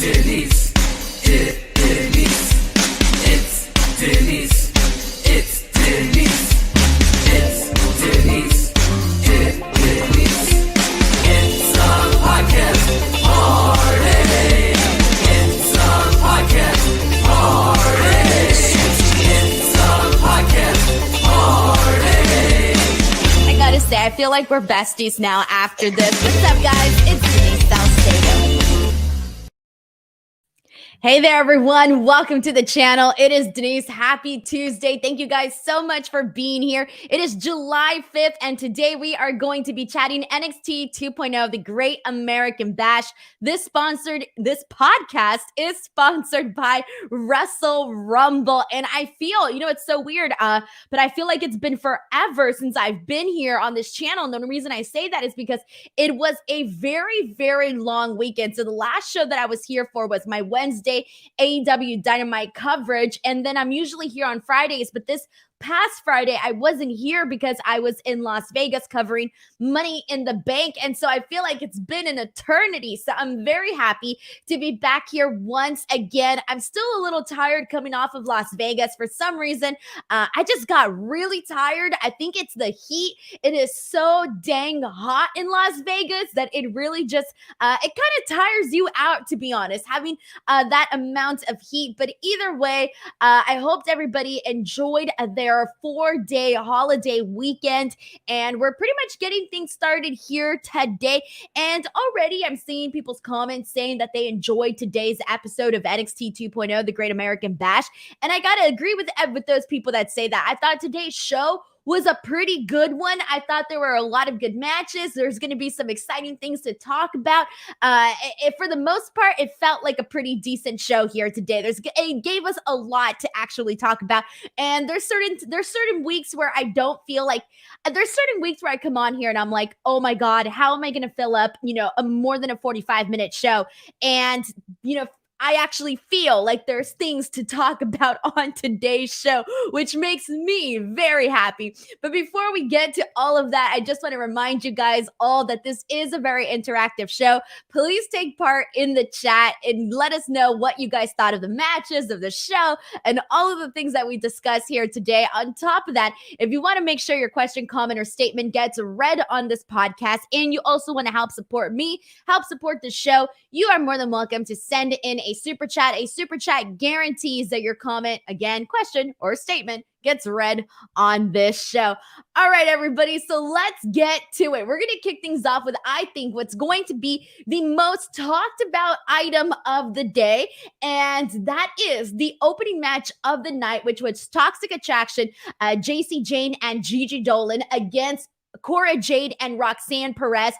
Denise, Denise, it's Denise, it's Denise, it's Denise, Denise, it's a podcast party, it's a podcast party, it's a podcast party. I gotta say, I feel like we're besties now after this. What's up, guys? It's Denise Salcedo. Hey there, everyone. Welcome to the channel. It is Denise. Happy Tuesday. Thank you guys so much for being here. It is July 5th, and today we are going to be chatting NXT 2.0, the Great American Bash. This podcast is sponsored by Wrestle Rumble, and I feel, it's so weird, but I feel like it's been forever since I've been here on this channel, and the reason I say that is because it was a very, very long weekend. So the last show that I was here for was my Wednesday AEW Dynamite coverage, and then I'm usually here on Fridays, but this past Friday I wasn't here because I was in Las Vegas covering Money in the Bank, and so I feel like it's been an eternity. So I'm very happy to be back here once again. I'm still a little tired coming off of Las Vegas for some reason. I just got really tired. I think it's the heat. It is so dang hot in Las Vegas that it really just it kind of tires you out, to be honest, having that amount of heat. But either way, I hoped everybody enjoyed their 4-day holiday weekend, and we're pretty much getting things started here today. And already I'm seeing people's comments saying that they enjoyed today's episode of NXT 2.0, the Great American Bash, and I gotta agree with those people that say that. I thought today's show was a pretty good one. I thought there were a lot of good matches. There's going to be some exciting things to talk about. For the most part, it felt like a pretty decent show here today. It gave us a lot to actually talk about. And there's certain weeks where I don't feel like, there's certain weeks where I come on here and I'm like, oh my God, how am I going to fill up, a more than a 45-minute show? And, I actually feel like there's things to talk about on today's show, which makes me very happy. But before we get to all of that, I just want to remind you guys all that this is a very interactive show. Please take part in the chat and let us know what you guys thought of the matches, of the show, and all of the things that we discuss here today. On top of that, if you want to make sure your question, comment, or statement gets read on this podcast, and you also want to help support me, help support the show, you are more than welcome to send in a super chat. A super chat guarantees that your comment, again, question, or statement gets read on this show. All right, everybody, so let's get to it. We're going to kick things off with, I think, what's going to be the most talked about item of the day, and that is the opening match of the night, which was Toxic Attraction, JC Jane and Gigi Dolan against Cora, Jade, and Roxanne Perez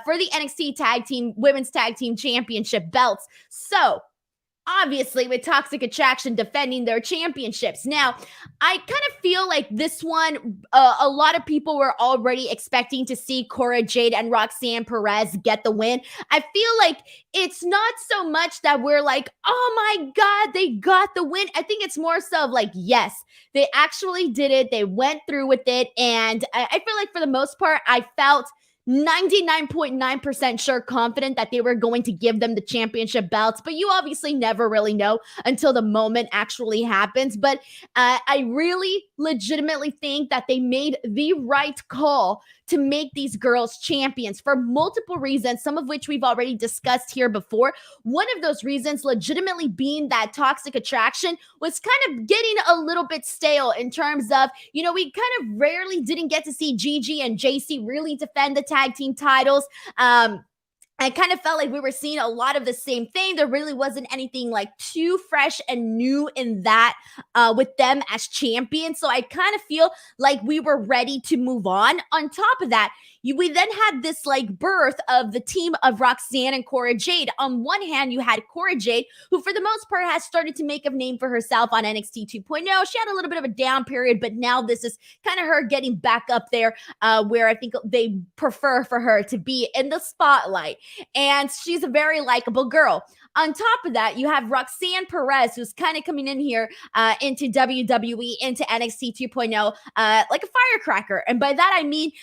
for the NXT Women's Tag Team Championship belts. So, obviously, with Toxic Attraction defending their championships. Now, I kind of feel like this one, a lot of people were already expecting to see Cora, Jade, and Roxanne Perez get the win. I feel like it's not so much that we're like, oh my God, they got the win. I think it's more so of like, yes, they actually did it. They went through with it. And I feel like for the most part, I felt 99.9% sure, confident that they were going to give them the championship belts, but you obviously never really know until the moment actually happens. But I really legitimately think that they made the right call to make these girls champions for multiple reasons, some of which we've already discussed here before. One of those reasons legitimately being that Toxic Attraction was kind of getting a little bit stale in terms of, we kind of rarely didn't get to see Gigi and JC really defend the tag team titles. I kind of felt like we were seeing a lot of the same thing. There really wasn't anything like too fresh and new in that with them as champions. So I kind of feel like we were ready to move on. On top of that, we then had this like birth of the team of Roxanne and Cora Jade. On one hand, you had Cora Jade, who for the most part has started to make a name for herself on NXT 2.0. She had a little bit of a down period, but now this is kind of her getting back up there where I think they prefer for her to be in the spotlight. and she's a very likable girl. On top of that, you have Roxanne Perez, who's kind of coming in here into WWE, into NXT 2.0, like a firecracker. And by that, I mean,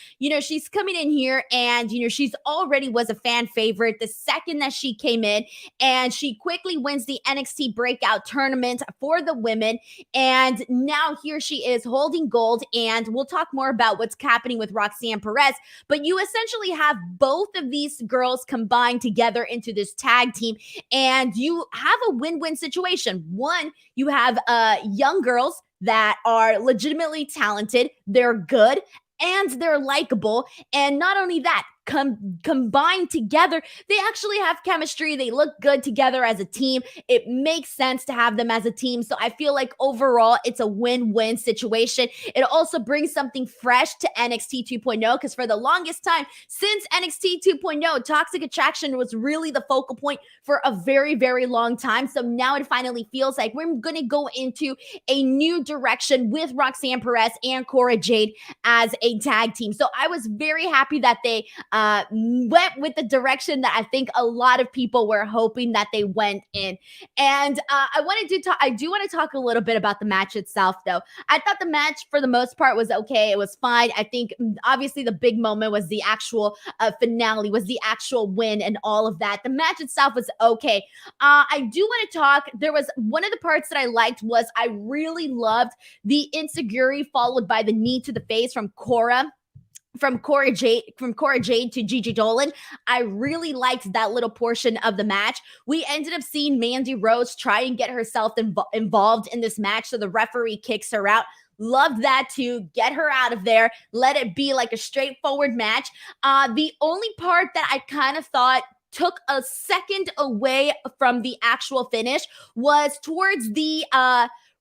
she's coming in here and, she's already was a fan favorite the second that she came in, and she quickly wins the NXT Breakout Tournament for the women. And now here she is holding gold. And we'll talk more about what's happening with Roxanne Perez. But you essentially have both of these girls combined together into this tag team. And you have a win-win situation. One, you have young girls that are legitimately talented, they're good, and they're likable. And not only that, combined together, they actually have chemistry. They look good together as a team. It makes sense to have them as a team. So I feel like overall, it's a win-win situation. It also brings something fresh to NXT 2.0, because for the longest time, since NXT 2.0, Toxic Attraction was really the focal point for a very, very long time. So now it finally feels like we're going to go into a new direction with Roxanne Perez and Cora Jade as a tag team. So I was very happy that they went with the direction that I think a lot of people were hoping that they went in. And I do want to talk a little bit about the match itself, though. I thought the match for the most part was okay. It was fine. I think obviously the big moment was the actual finale, was the actual win and all of that. The match itself was okay. I do want to talk. There was one of the parts that I liked was I really loved the enziguri followed by the knee to the face from Cora. From Cora Jade to Gigi Dolan. I really liked that little portion of the match. We ended up seeing Mandy Rose try and get herself involved in this match, so the referee kicks her out. Loved that too. Get her out of there. Let it be like a straightforward match. The only part that I kind of thought took a second away from the actual finish was towards the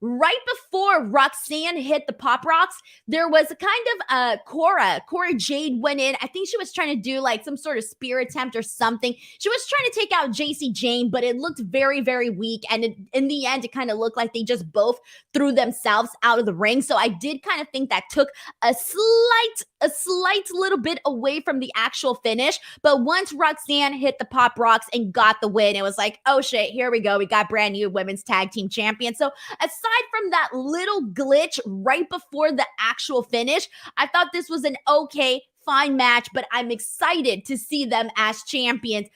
right before Roxanne hit the Pop Rocks. There was a kind of Cora Jade went in. I think she was trying to do like some sort of spear attempt or something. She was trying to take out JC Jane, but it looked very, very weak. And in the end, it kind of looked like they just both threw themselves out of the ring. So I did kind of think that took a slight little bit away from the actual finish. But once Roxanne hit the Pop Rocks and got the win, it was like, oh shit, here we go. We got brand new women's tag team champion. So aside from that little glitch right before the actual finish, I thought this was an okay, fine match, but I'm excited to see them as champions.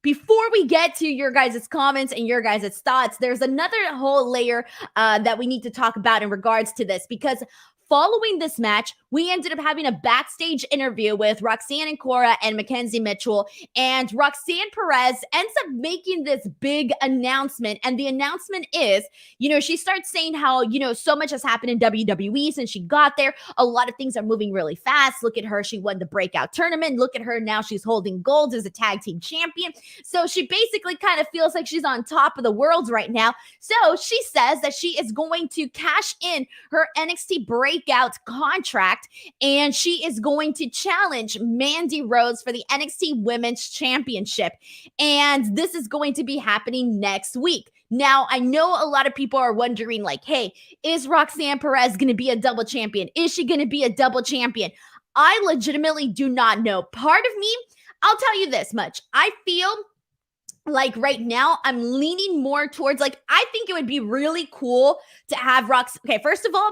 Before we get to your guys' comments and your guys' thoughts, there's another whole layer that we need to talk about in regards to this, because following this match, we ended up having a backstage interview with Roxanne and Cora and Mackenzie Mitchell, and Roxanne Perez ends up making this big announcement, and the announcement is, she starts saying how, so much has happened in WWE since she got there. A lot of things are moving really fast. Look at her. She won the breakout tournament. Look at her now. She's holding gold as a tag team champion. So she basically kind of feels like she's on top of the world right now. So she says that she is going to cash in her NXT breakout contract, and she is going to challenge Mandy Rose for the NXT Women's Championship. And this is going to be happening next week. Now, I know a lot of people are wondering, like, hey, is Roxanne Perez going to be a double champion? Is she going to be a double champion? I legitimately do not know. Part of me, I'll tell you this much. I feel like right now I'm leaning more towards, like, I think it would be really cool to have Okay, first of all,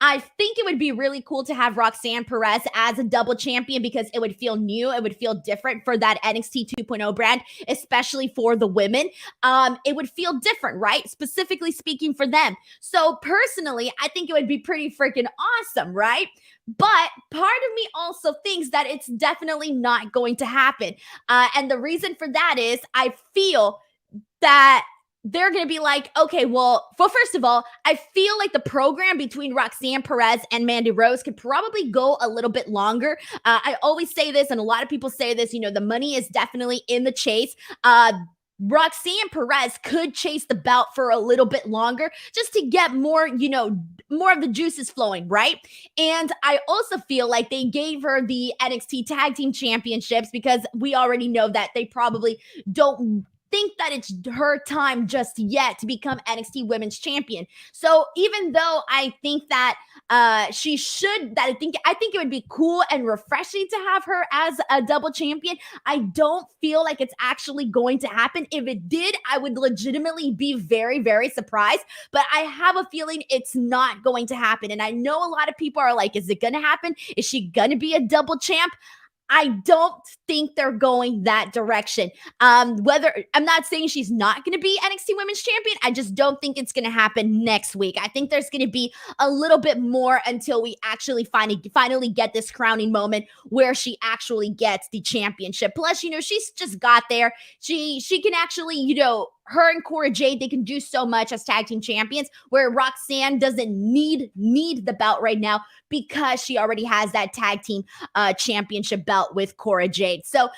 I think it would be really cool to have Roxanne Perez as a double champion, because it would feel new. It would feel different for that NXT 2.0 brand, especially for the women. It would feel different, right? Specifically speaking for them. So personally, I think it would be pretty freaking awesome, right? But part of me also thinks that it's definitely not going to happen. And the reason for that is I feel that they're going to be like, okay, well, first of all, I feel like the program between Roxanne Perez and Mandy Rose could probably go a little bit longer. I always say this, and a lot of people say this, the money is definitely in the chase. Roxanne Perez could chase the belt for a little bit longer just to get more, more of the juices flowing, right? And I also feel like they gave her the NXT Tag Team Championships because we already know that they probably don't think that it's her time just yet to become NXT Women's Champion. So even though I think that she should, that I think it would be cool and refreshing to have her as a double champion, I don't feel like it's actually going to happen. If it did, I would legitimately be very, very surprised, but I have a feeling it's not going to happen. And I know a lot of people are like, is it going to happen? Is she going to be a double champ? I don't think they're going that direction. Whether I'm not saying she's not going to be NXT Women's Champion, I just don't think it's going to happen next week. I think there's going to be a little bit more until we actually finally get this crowning moment where she actually gets the championship. Plus, she's just got there. She can actually, her and Cora Jade, they can do so much as tag team champions, where Roxanne doesn't need the belt right now because she already has that tag team championship belt with Cora Jade. So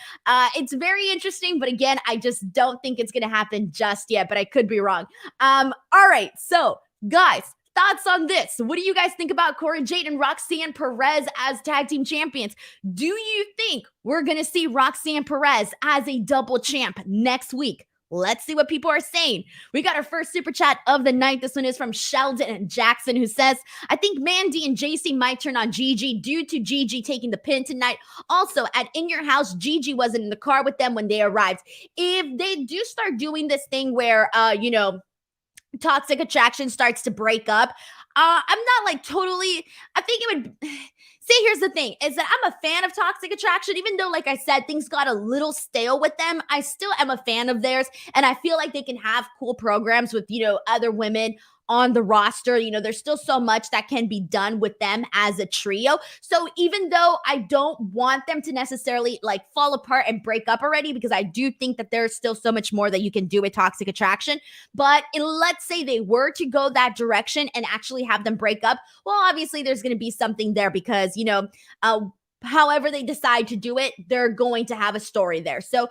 it's very interesting, but again, I just don't think it's going to happen just yet, but I could be wrong. All right, so guys, thoughts on this? What do you guys think about Cora Jade and Roxanne Perez as tag team champions? Do you think we're going to see Roxanne Perez as a double champ next week? Let's see what people are saying. We got our first super chat of the night. This one is from Sheldon and Jackson, who says, I think Mandy and JC might turn on Gigi due to Gigi taking the pin tonight. Also, at In Your House, Gigi wasn't in the car with them when they arrived. If they do start doing this thing where, Toxic Attraction starts to break up, I'm not like totally, I think it would, see, here's the thing, is that I'm a fan of Toxic Attraction, even though, like I said, things got a little stale with them. I still am a fan of theirs, and I feel like they can have cool programs with, other women on the roster. There's still so much that can be done with them as a trio. So even though I don't want them to necessarily like fall apart and break up already, because I do think that there's still so much more that you can do with Toxic Attraction, but let's say they were to go that direction and actually have them break up, well, obviously there's going to be something there because, however they decide to do it, they're going to have a story there. So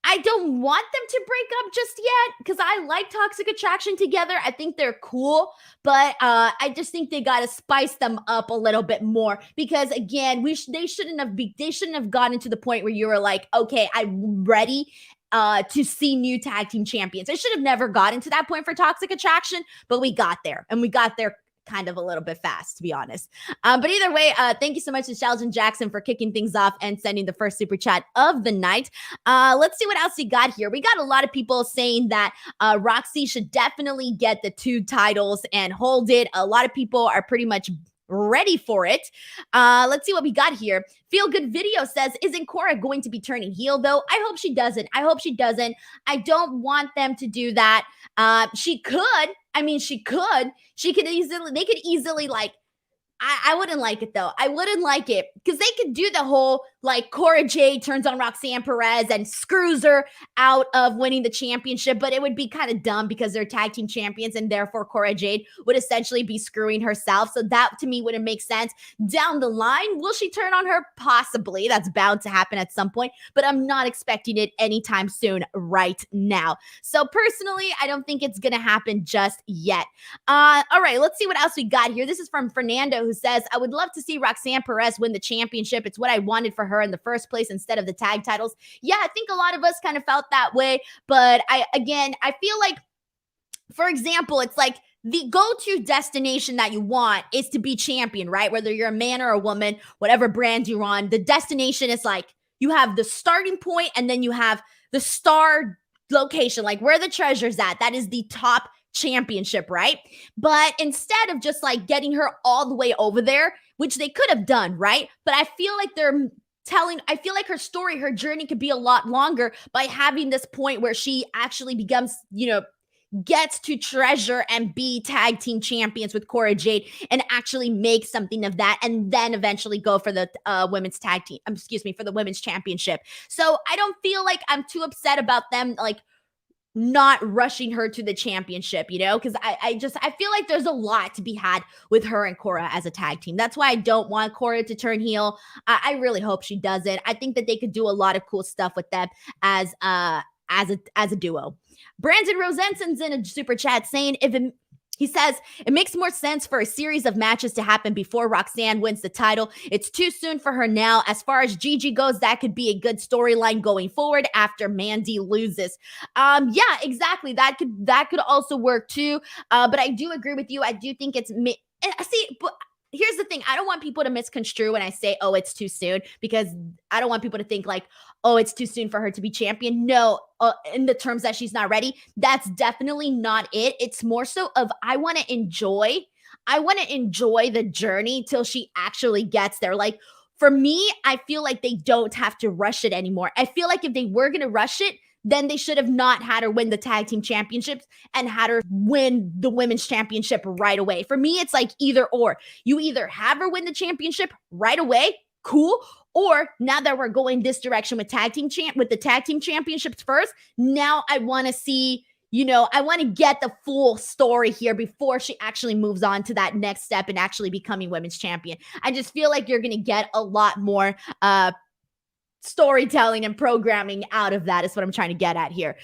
I don't want them to break up just yet because I like Toxic Attraction together. I think they're cool, but I just think they got to spice them up a little bit more because, again, they shouldn't have gotten to the point where you were like, okay, I'm ready to see new tag team champions. It should have never gotten to that point for Toxic Attraction, but we got there, and we got there kind of a little bit fast, to be honest. But either way, thank you so much to Sheldon Jackson for kicking things off and sending the first super chat of the night. Let's see what else we got here. We got a lot of people saying that Roxy should definitely get the 2 titles and hold it. A lot of people are pretty much ready for it. Let's see what we got here. Feel Good Video says, isn't Cora going to be turning heel though? I hope she doesn't. I don't want them to do that. She could. I mean, she could. They could easily like, I wouldn't like it though. I wouldn't like it because they could do the whole like Cora Jade turns on Roxanne Perez and screws her out of winning the championship, but it would be kind of dumb because they're tag team champions and therefore Cora Jade would essentially be screwing herself. So that to me wouldn't make sense. Down the line, will she turn on her? Possibly. That's bound to happen at some point, but I'm not expecting it anytime soon right now. So personally, I don't think it's going to happen just yet. All right, let's see what else we got here. This is from Fernando, who says, I would love to see Roxanne Perez win the championship. It's what I wanted for her in the first place instead of the tag titles. Yeah, I think a lot of us kind of felt that way, but I feel like, for example, it's like the go-to destination that you want is to be champion, right? Whether you're a man or a woman, whatever brand you're on, the destination is like you have the starting point and then you have the star location, like where the treasure's at. That is the top championship, right? But instead of just like getting her all the way over there, which they could have done, right? But I feel like I feel like her story, her journey could be a lot longer by having this point where she actually becomes, gets to treasure and be tag team champions with Cora Jade and actually make something of that and then eventually go for the women's for the women's championship. So I don't feel like I'm too upset about them like not rushing her to the championship, because I feel like there's a lot to be had with her and Cora as a tag team. That's why I don't want Cora to turn heel. I really hope she doesn't. I think that they could do a lot of cool stuff with them as a duo. Brandon Rosensen's in a super chat saying, He says, it makes more sense for a series of matches to happen before Roxanne wins the title. It's too soon for her now. As far as Gigi goes, that could be a good storyline going forward after Mandy loses. Yeah, exactly. That could also work too. But I do agree with you. I do think it's but here's the thing. I don't want people to misconstrue when I say, oh, it's too soon, because I don't want people to think like, oh, it's too soon for her to be champion. No, in the terms that she's not ready, that's definitely not it. It's more so of I want to enjoy the journey till she actually gets there. Like for me, I feel like they don't have to rush it anymore. I feel like if they were going to rush it, then they should have not had her win the tag team championships and had her win the women's championship right away. For me, it's like either or. You either have her win the championship right away, cool, or now that we're going this direction with the tag team championships first, now I want to see, I want to get the full story here before she actually moves on to that next step and actually becoming women's champion. I just feel like you're going to get a lot more storytelling and programming out of that is what I'm trying to get at here.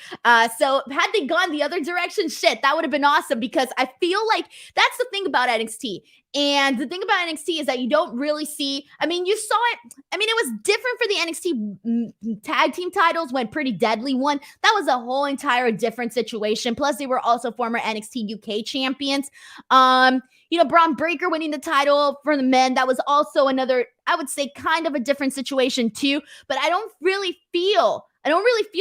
So had they gone the other direction, shit, that would have been awesome, because I feel like that's the thing about NXT. And the thing about NXT is that you don't really see, you saw it. It was different for the NXT tag team titles when Pretty Deadly won. That was a whole entire different situation. Plus, they were also former NXT UK champions. Bron Breakker winning the title for the men, that was also another, I would say, kind of a different situation too. But I don't really feel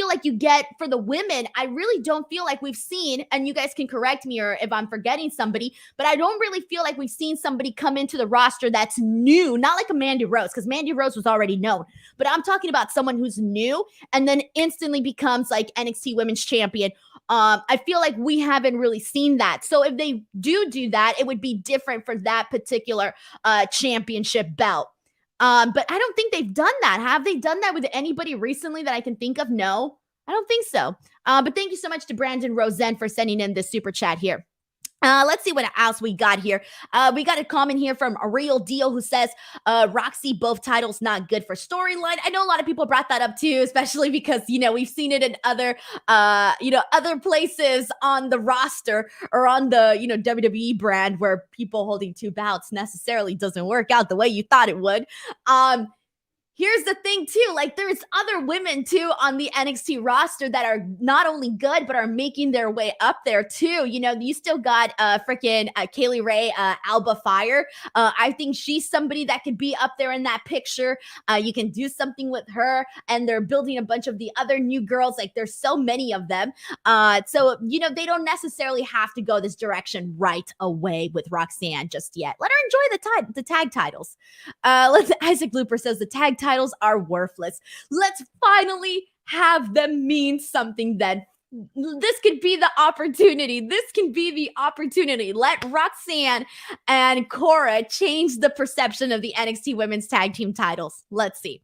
like you get for the women. I really don't feel like we've seen, and you guys can correct me or if I'm forgetting somebody, but I don't really feel like we've seen somebody come into the roster that's new, not like a Mandy Rose, because Mandy Rose was already known, but I'm talking about someone who's new and then instantly becomes like NXT Women's Champion. I feel like we haven't really seen that. So if they do that, it would be different for that particular championship belt. But I don't think they've done that. Have they done that with anybody recently that I can think of? No, I don't think so. But thank you so much to Brandon Rosen for sending in this super chat here. Let's see what else we got here. We got a comment here from A Real Deal who says, Roxy, both titles not good for storyline. I know a lot of people brought that up too, especially because, we've seen it in other places on the roster or on the, WWE brand where people holding two belts necessarily doesn't work out the way you thought it would. Here's the thing too, like there's other women too on the NXT roster that are not only good, but are making their way up there too. You still got freaking Kaylee Ray, Alba Fire. I think she's somebody that could be up there in that picture. You can do something with her, and they're building a bunch of the other new girls. Like there's so many of them. So they don't necessarily have to go this direction right away with Roxanne just yet. Let her enjoy the tag titles. Isaac Looper says the tag titles are worthless. Let's finally have them mean something then. This could be the opportunity. Let Roxanne and Cora change the perception of the NXT Women's Tag Team titles. Let's see.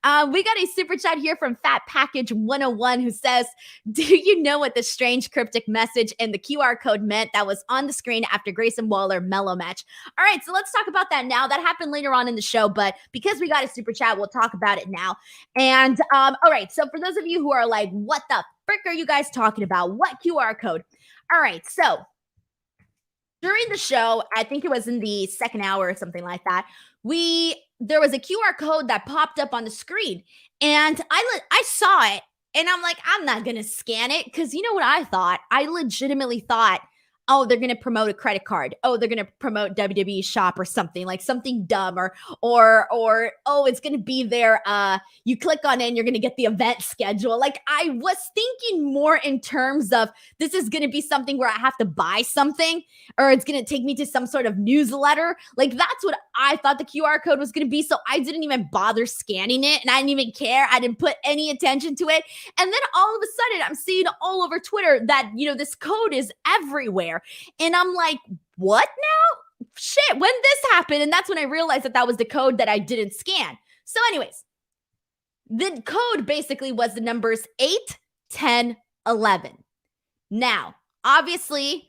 We got a super chat here from Fat Package 101 who says, do you know what the strange cryptic message and the QR code meant that was on the screen after Grayson Waller Mellow match? All right, so let's talk about that now. That happened later on in the show, but because we got a super chat, we'll talk about it now. And all right, so for those of you who are like, what the frick are you guys talking about? What QR code? All right, so during the show, I think it was in the second hour or something like that, there was a QR code that popped up on the screen, and I saw it, and I'm like, I'm not gonna scan it, because you know what I thought? I legitimately thought, oh, they're going to promote a credit card. Oh, they're going to promote WWE Shop or something, like something dumb, or oh, it's going to be there. You click on it and you're going to get the event schedule. Like I was thinking more in terms of this is going to be something where I have to buy something, or it's going to take me to some sort of newsletter. Like that's what I thought the QR code was going to be. So I didn't even bother scanning it, and I didn't even care. I didn't put any attention to it. And then all of a sudden I'm seeing all over Twitter that, this code is everywhere. And I'm like, what now? Shit, when this happened? And that's when I realized that was the code that I didn't scan. So anyways, the code basically was the numbers 8, 10, 11. Now, obviously,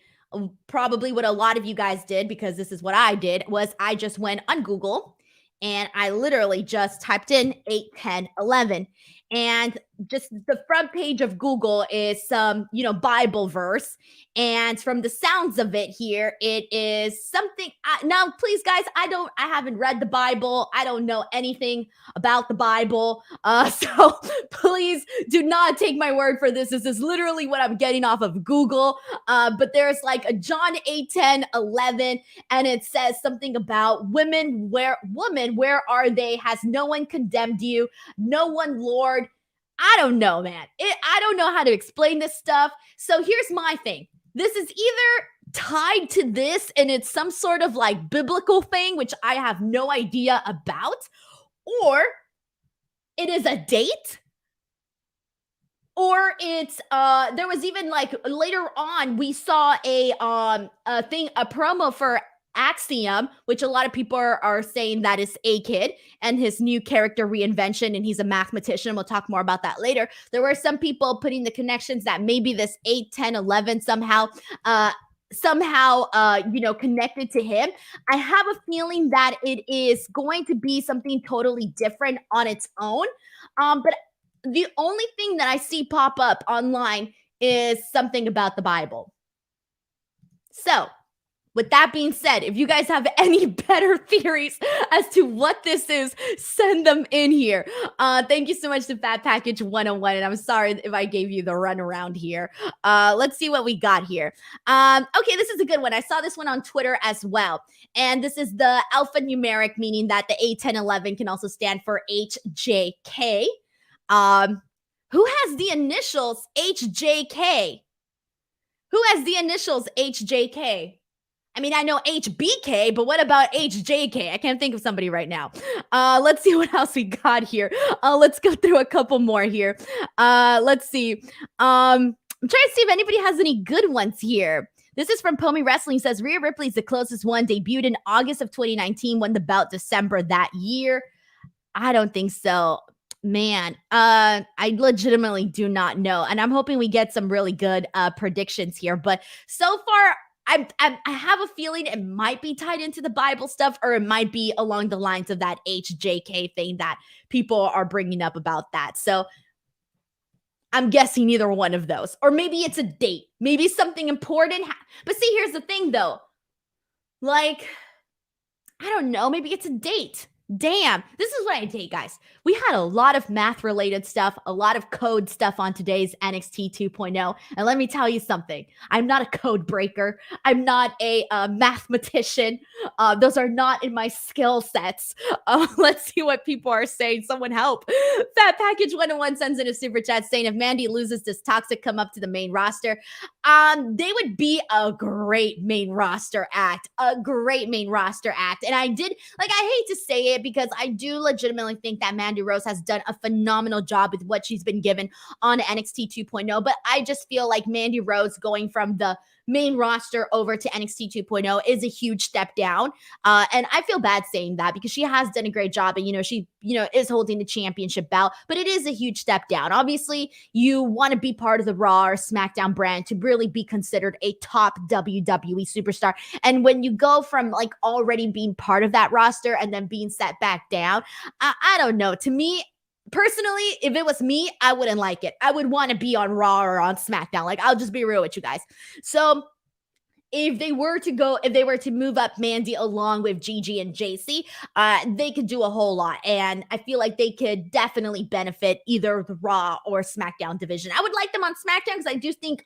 probably what a lot of you guys did, because this is what I did, was I just went on Google and I literally just typed in 8, 10, 11. and just the front page of Google is some, Bible verse. And from the sounds of it here, it is something. Now, please, guys, I haven't read the Bible. I don't know anything about the Bible. So please do not take my word for this. This is literally what I'm getting off of Google. But there's like a John 8:10:11, and it says something about women, where are they? Has no one condemned you? No one, Lord. I don't know, man. I don't know how to explain this stuff. So here's my thing. This is either tied to this and it's some sort of like biblical thing, which I have no idea about, or it is a date, or it's there was even like later on we saw a promo for Axiom, which a lot of people are saying that is A-Kid and his new character reinvention, and he's a mathematician. We'll talk more about that later. There were some people putting the connections that maybe this 8:10:11 somehow connected to him. I have a feeling that it is going to be something totally different on its own. But the only thing that I see pop up online is something about the Bible. So, with that being said, if you guys have any better theories as to what this is, send them in here. Thank you so much to Fat Package 101, and I'm sorry if I gave you the runaround here. Let's see what we got here. Okay, this is a good one. I saw this one on Twitter as well, and this is the alphanumeric, meaning that the 8:10:11 can also stand for HJK. Who has the initials HJK? Who has the initials HJK? I mean, I know HBK, but what about HJK? I can't think of somebody right now. Let's see what else we got here. Let's go through a couple more here. Let's see. I'm trying to see if anybody has any good ones here. This is from Pomi Wrestling. It says Rhea Ripley's the closest one. Debuted in August of 2019, won the belt December that year. I don't think so. Man, I legitimately do not know. And I'm hoping we get some really good predictions here. But so far, I have a feeling it might be tied into the Bible stuff, or it might be along the lines of that HJK thing that people are bringing up about that. So I'm guessing either one of those. Or maybe it's a date. Maybe something important. But see, here's the thing, though. Like, I don't know. Maybe it's a date. Damn, this is what I date, guys. We had a lot of math-related stuff, a lot of code stuff on today's NXT 2.0. And let me tell you something. I'm not a code breaker. I'm not a mathematician. Those are not in my skill sets. Let's see what people are saying. Someone help. Fat Package 101 sends in a super chat saying, if Mandy loses, does Toxic come up to the main roster? They would be a great main roster act. And I hate to say it, because I do legitimately think that Mandy Rose has done a phenomenal job with what she's been given on NXT 2.0. But I just feel like Mandy Rose going from the main roster over to NXT 2.0 is a huge step down. And I feel bad saying that, because she has done a great job, and, she, is holding the championship belt, but it is a huge step down. Obviously, you want to be part of the Raw or SmackDown brand to really be considered a top WWE superstar. And when you go from like already being part of that roster and then being set back down, I don't know. To me, personally, if it was me, I wouldn't like it. I would want to be on Raw or on SmackDown. Like, I'll just be real with you guys. So if they were to move up Mandy along with Gigi and JC, they could do a whole lot. And I feel like they could definitely benefit either the Raw or SmackDown division. I would like them on SmackDown, because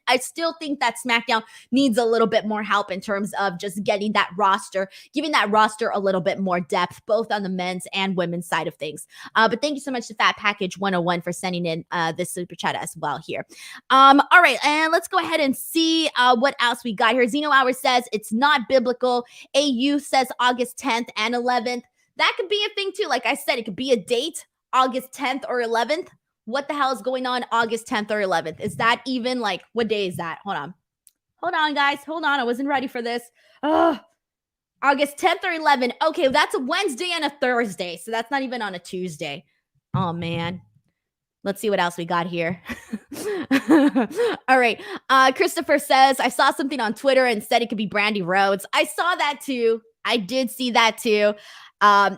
I still think that SmackDown needs a little bit more help in terms of just getting that roster, giving that roster a little bit more depth, both on the men's and women's side of things. But thank you so much to Fat Package 101 for sending in this super chat as well here. All right, and let's go ahead and see what else we got here. Zeno Hour says it's not biblical. AU says August 10th and 11th. That could be a thing too. Like I said, it could be a date, August 10th or 11th. What the hell is going on August 10th or 11th? Is that even like, what day is that? Hold on, guys. Hold on. I wasn't ready for this. August 10th or 11th. Okay, that's a Wednesday and a Thursday. So that's not even on a Tuesday. Oh, man. Let's see what else we got here. All right. Christopher says, I saw something on Twitter and said it could be Brandy Rhodes. I saw that too. I did see that too.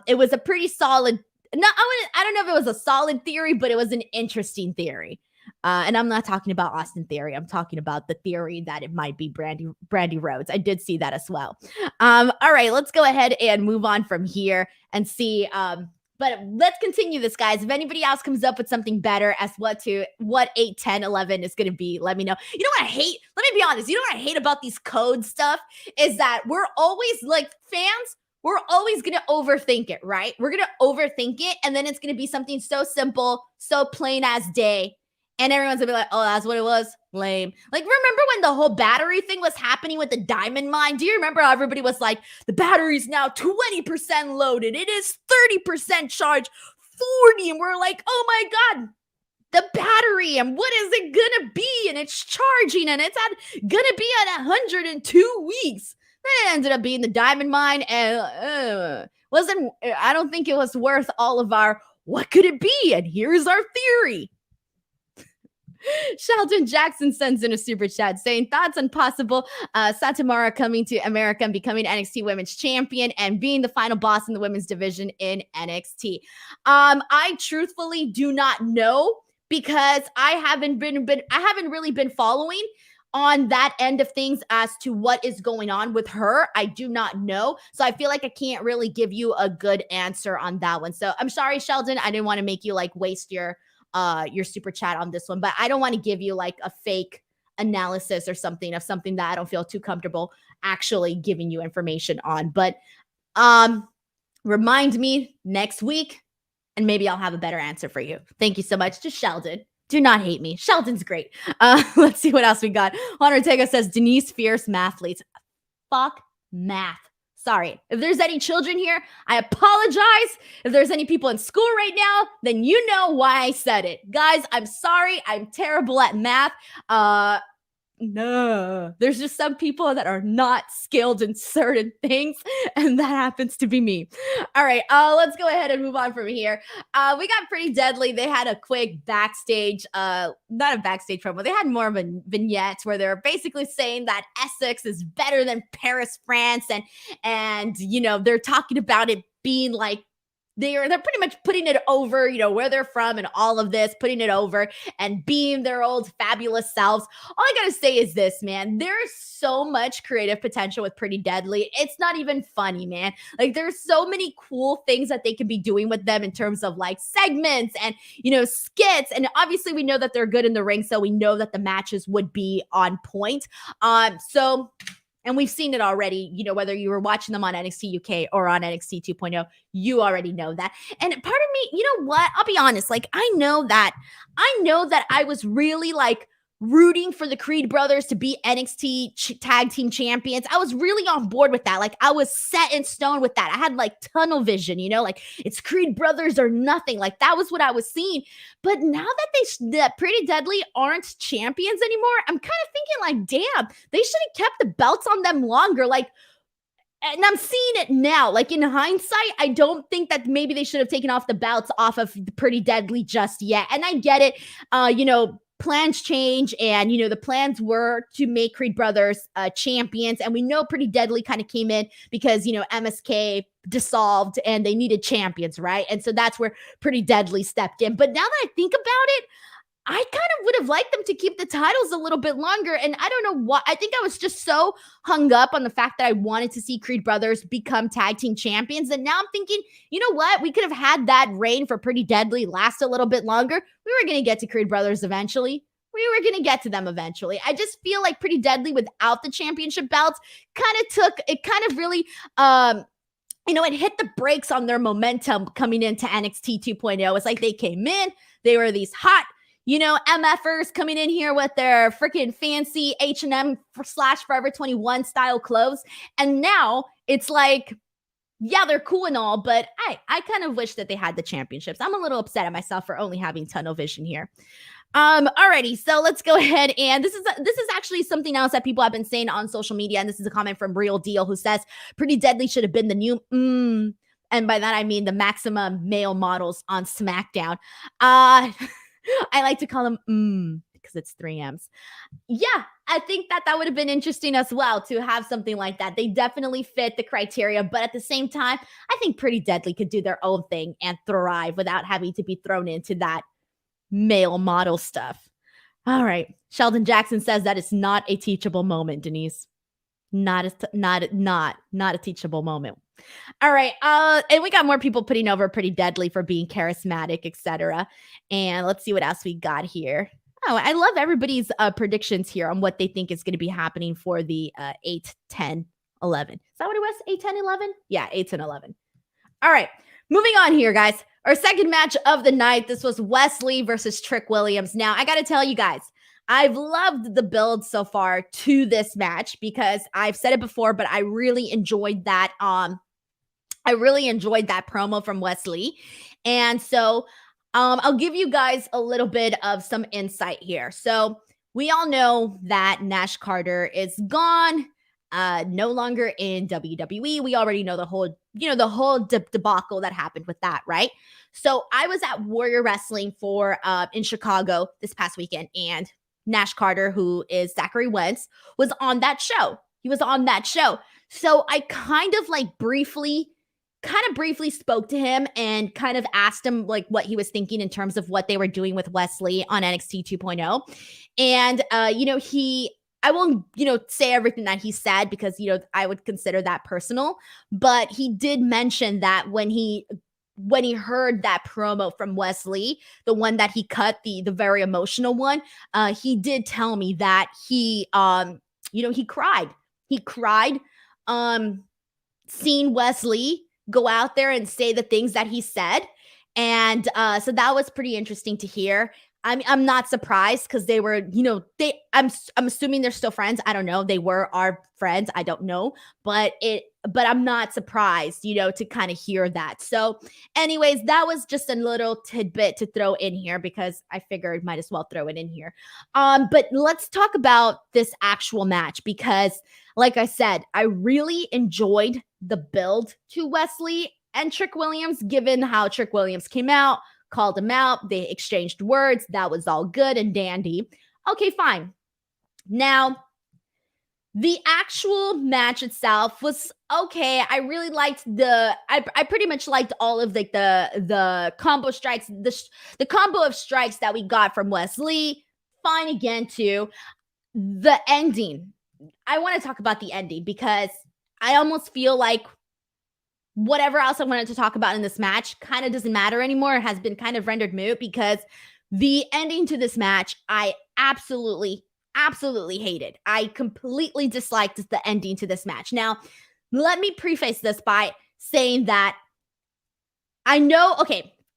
It was a pretty solid I don't know if it was a solid theory, but it was an interesting theory. And I'm not talking about Austin Theory. I'm talking about the theory that it might be Brandy Rhodes. I did see that as well. All right, let's go ahead and move on from here and see. But let's continue this, guys. If anybody else comes up with something better as what 8, 10, 11 is going to be, let me know. You know what I hate? Let me be honest. You know what I hate about these code stuff is that we're always like fans. We're always going to overthink it, right? We're going to overthink it. And then it's going to be something so simple, so plain as day. And everyone's gonna be like, oh, that's what it was? Lame. Like, remember when the whole battery thing was happening with the diamond mine? Do you remember how everybody was like, the battery's now 20% loaded. It is 30% charged, 40. And we're like, oh my God, the battery. And what is it gonna be? And it's charging and it's gonna be at 102 weeks. Then it ended up being the diamond mine. And I don't think it was worth all of our, what could it be? And here's our theory. Sheldon Jackson sends in a super chat saying thoughts on possible Satomura coming to America and becoming NXT Women's Champion and being the final boss in the women's division in NXT. I truthfully do not know because I haven't really been following on that end of things as to what is going on with her. I do not know. So I feel like I can't really give you a good answer on that one. So I'm sorry, Sheldon. I didn't want to make you like waste your super chat on this one, but I don't want to give you like a fake analysis or something of something that I don't feel too comfortable actually giving you information on. But remind me next week and maybe I'll have a better answer for you. Thank you so much to Sheldon. Do not hate me. Sheldon's great. Let's see what else we got. Juan Ortega says Denise fierce mathletes. Fuck math. Sorry. If there's any children here, I apologize. If there's any people in school right now, then you know why I said it. Guys, I'm sorry. I'm terrible at math. No, there's just some people that are not skilled in certain things, and that happens to be me. All right, let's go ahead and move on from here. We got Pretty Deadly. They had a quick backstage, not a backstage promo. They had more of a vignette where they're basically saying that Essex is better than Paris, France, and you know they're talking about it being like. They're pretty much putting it over, you know, where they're from and all of this, putting it over and being their old fabulous selves. All I gotta say is this, man, there's so much creative potential with Pretty Deadly. It's not even funny, man. Like there's so many cool things that they could be doing with them in terms of like segments and, you know, skits. And obviously we know that they're good in the ring. So we know that the matches would be on point. And we've seen it already, you know, whether you were watching them on NXT UK or on NXT 2.0, you already know that. And part of me, you know what? I'll be honest. Like, I know that I was really like rooting for the Creed brothers to be NXT tag team champions. I was really on board with that. Like I was set in stone with that. I had like tunnel vision, you know, like it's Creed brothers or nothing. Like that was what I was seeing. But now that Pretty Deadly aren't champions anymore, I'm kind of thinking like, damn, they should have kept the belts on them longer. Like, and I'm seeing it now. Like in hindsight, I don't think that maybe they should have taken off the belts off of Pretty Deadly just yet. And I get it. You know, plans change and, you know, the plans were to make Creed brothers champions. And we know Pretty Deadly kind of came in because, you know, MSK dissolved and they needed champions, right? And so that's where Pretty Deadly stepped in. But now that I think about it, I kind of would have liked them to keep the titles a little bit longer. And I don't know what, I think I was just so hung up on the fact that I wanted to see Creed brothers become tag team champions. And now I'm thinking, you know what? We could have had that reign for Pretty Deadly last a little bit longer. We were going to get to Creed brothers eventually. We were going to get to them eventually. I just feel like Pretty Deadly without the championship belts kind of really, you know, it hit the brakes on their momentum coming into NXT 2.0. It's like they came in, they were these hot, you know, MFers coming in here with their freaking fancy H&M / Forever 21 style clothes. And now it's like, yeah, they're cool and all, but I kind of wish that they had the championships. I'm a little upset at myself for only having tunnel vision here. Alrighty, so let's go ahead. And this is actually something else that people have been saying on social media. And this is a comment from Real Deal who says Pretty Deadly should have been the new and by that I mean the maximum male models on SmackDown. I like to call them because it's 3 M's. Yeah, I think that would have been interesting as well to have something like that. They definitely fit the criteria, but at the same time, I think Pretty Deadly could do their own thing and thrive without having to be thrown into that male model stuff. All right. Sheldon Jackson says that it's not a teachable moment, Denise. Not a teachable moment. All right. And we got more people putting over Pretty Deadly for being charismatic, etc. And let's see what else we got here. Oh, I love everybody's predictions here on what they think is going to be happening for the 8, 10, 11. Is that what it was? 8, 10, 11? Yeah, 8, 10, 11. All right. Moving on here, guys. Our second match of the night. This was Wes Lee versus Trick Williams. Now, I got to tell you guys, I've loved the build so far to this match because I've said it before, but I really enjoyed that. I really enjoyed that promo from Wes Lee. And so I'll give you guys a little bit of some insight here. So we all know that Nash Carter is gone, no longer in WWE. We already know the whole debacle that happened with that, right? So I was at Warrior Wrestling in Chicago this past weekend, and Nash Carter, who is Zachary Wentz, was on that show. He was on that show. So I kind of briefly spoke to him and kind of asked him what he was thinking in terms of what they were doing with Wes Lee on NXT 2.0. And, I won't, say everything that he said because, I would consider that personal, but he did mention that when he heard that promo from Wes Lee, the one that he cut, the very emotional one, he did tell me that he cried. He cried, seeing Wes Lee go out there and say the things that he said. And so that was pretty interesting to hear. I'm not surprised because they were, I'm assuming they're still friends. I don't know. They were our friends. I don't know, but I'm not surprised, to kind of hear that. So anyways, that was just a little tidbit to throw in here because I figured might as well throw it in here. But let's talk about this actual match because like I said, I really enjoyed the build to Wes Lee and Trick Williams, given how Trick Williams came out, called him out, they exchanged words. That was all good and dandy. Okay, fine. Now, the actual match itself was okay. I really liked I pretty much liked all of the combo strikes, the combo of strikes that we got from Wes Lee. Fine again too. The ending. I want to talk about the ending because I almost feel like whatever else I wanted to talk about in this match kind of doesn't matter anymore. It has been kind of rendered moot because the ending to this match, I absolutely hated. I completely disliked the ending to this match. Now, let me preface this by saying that I know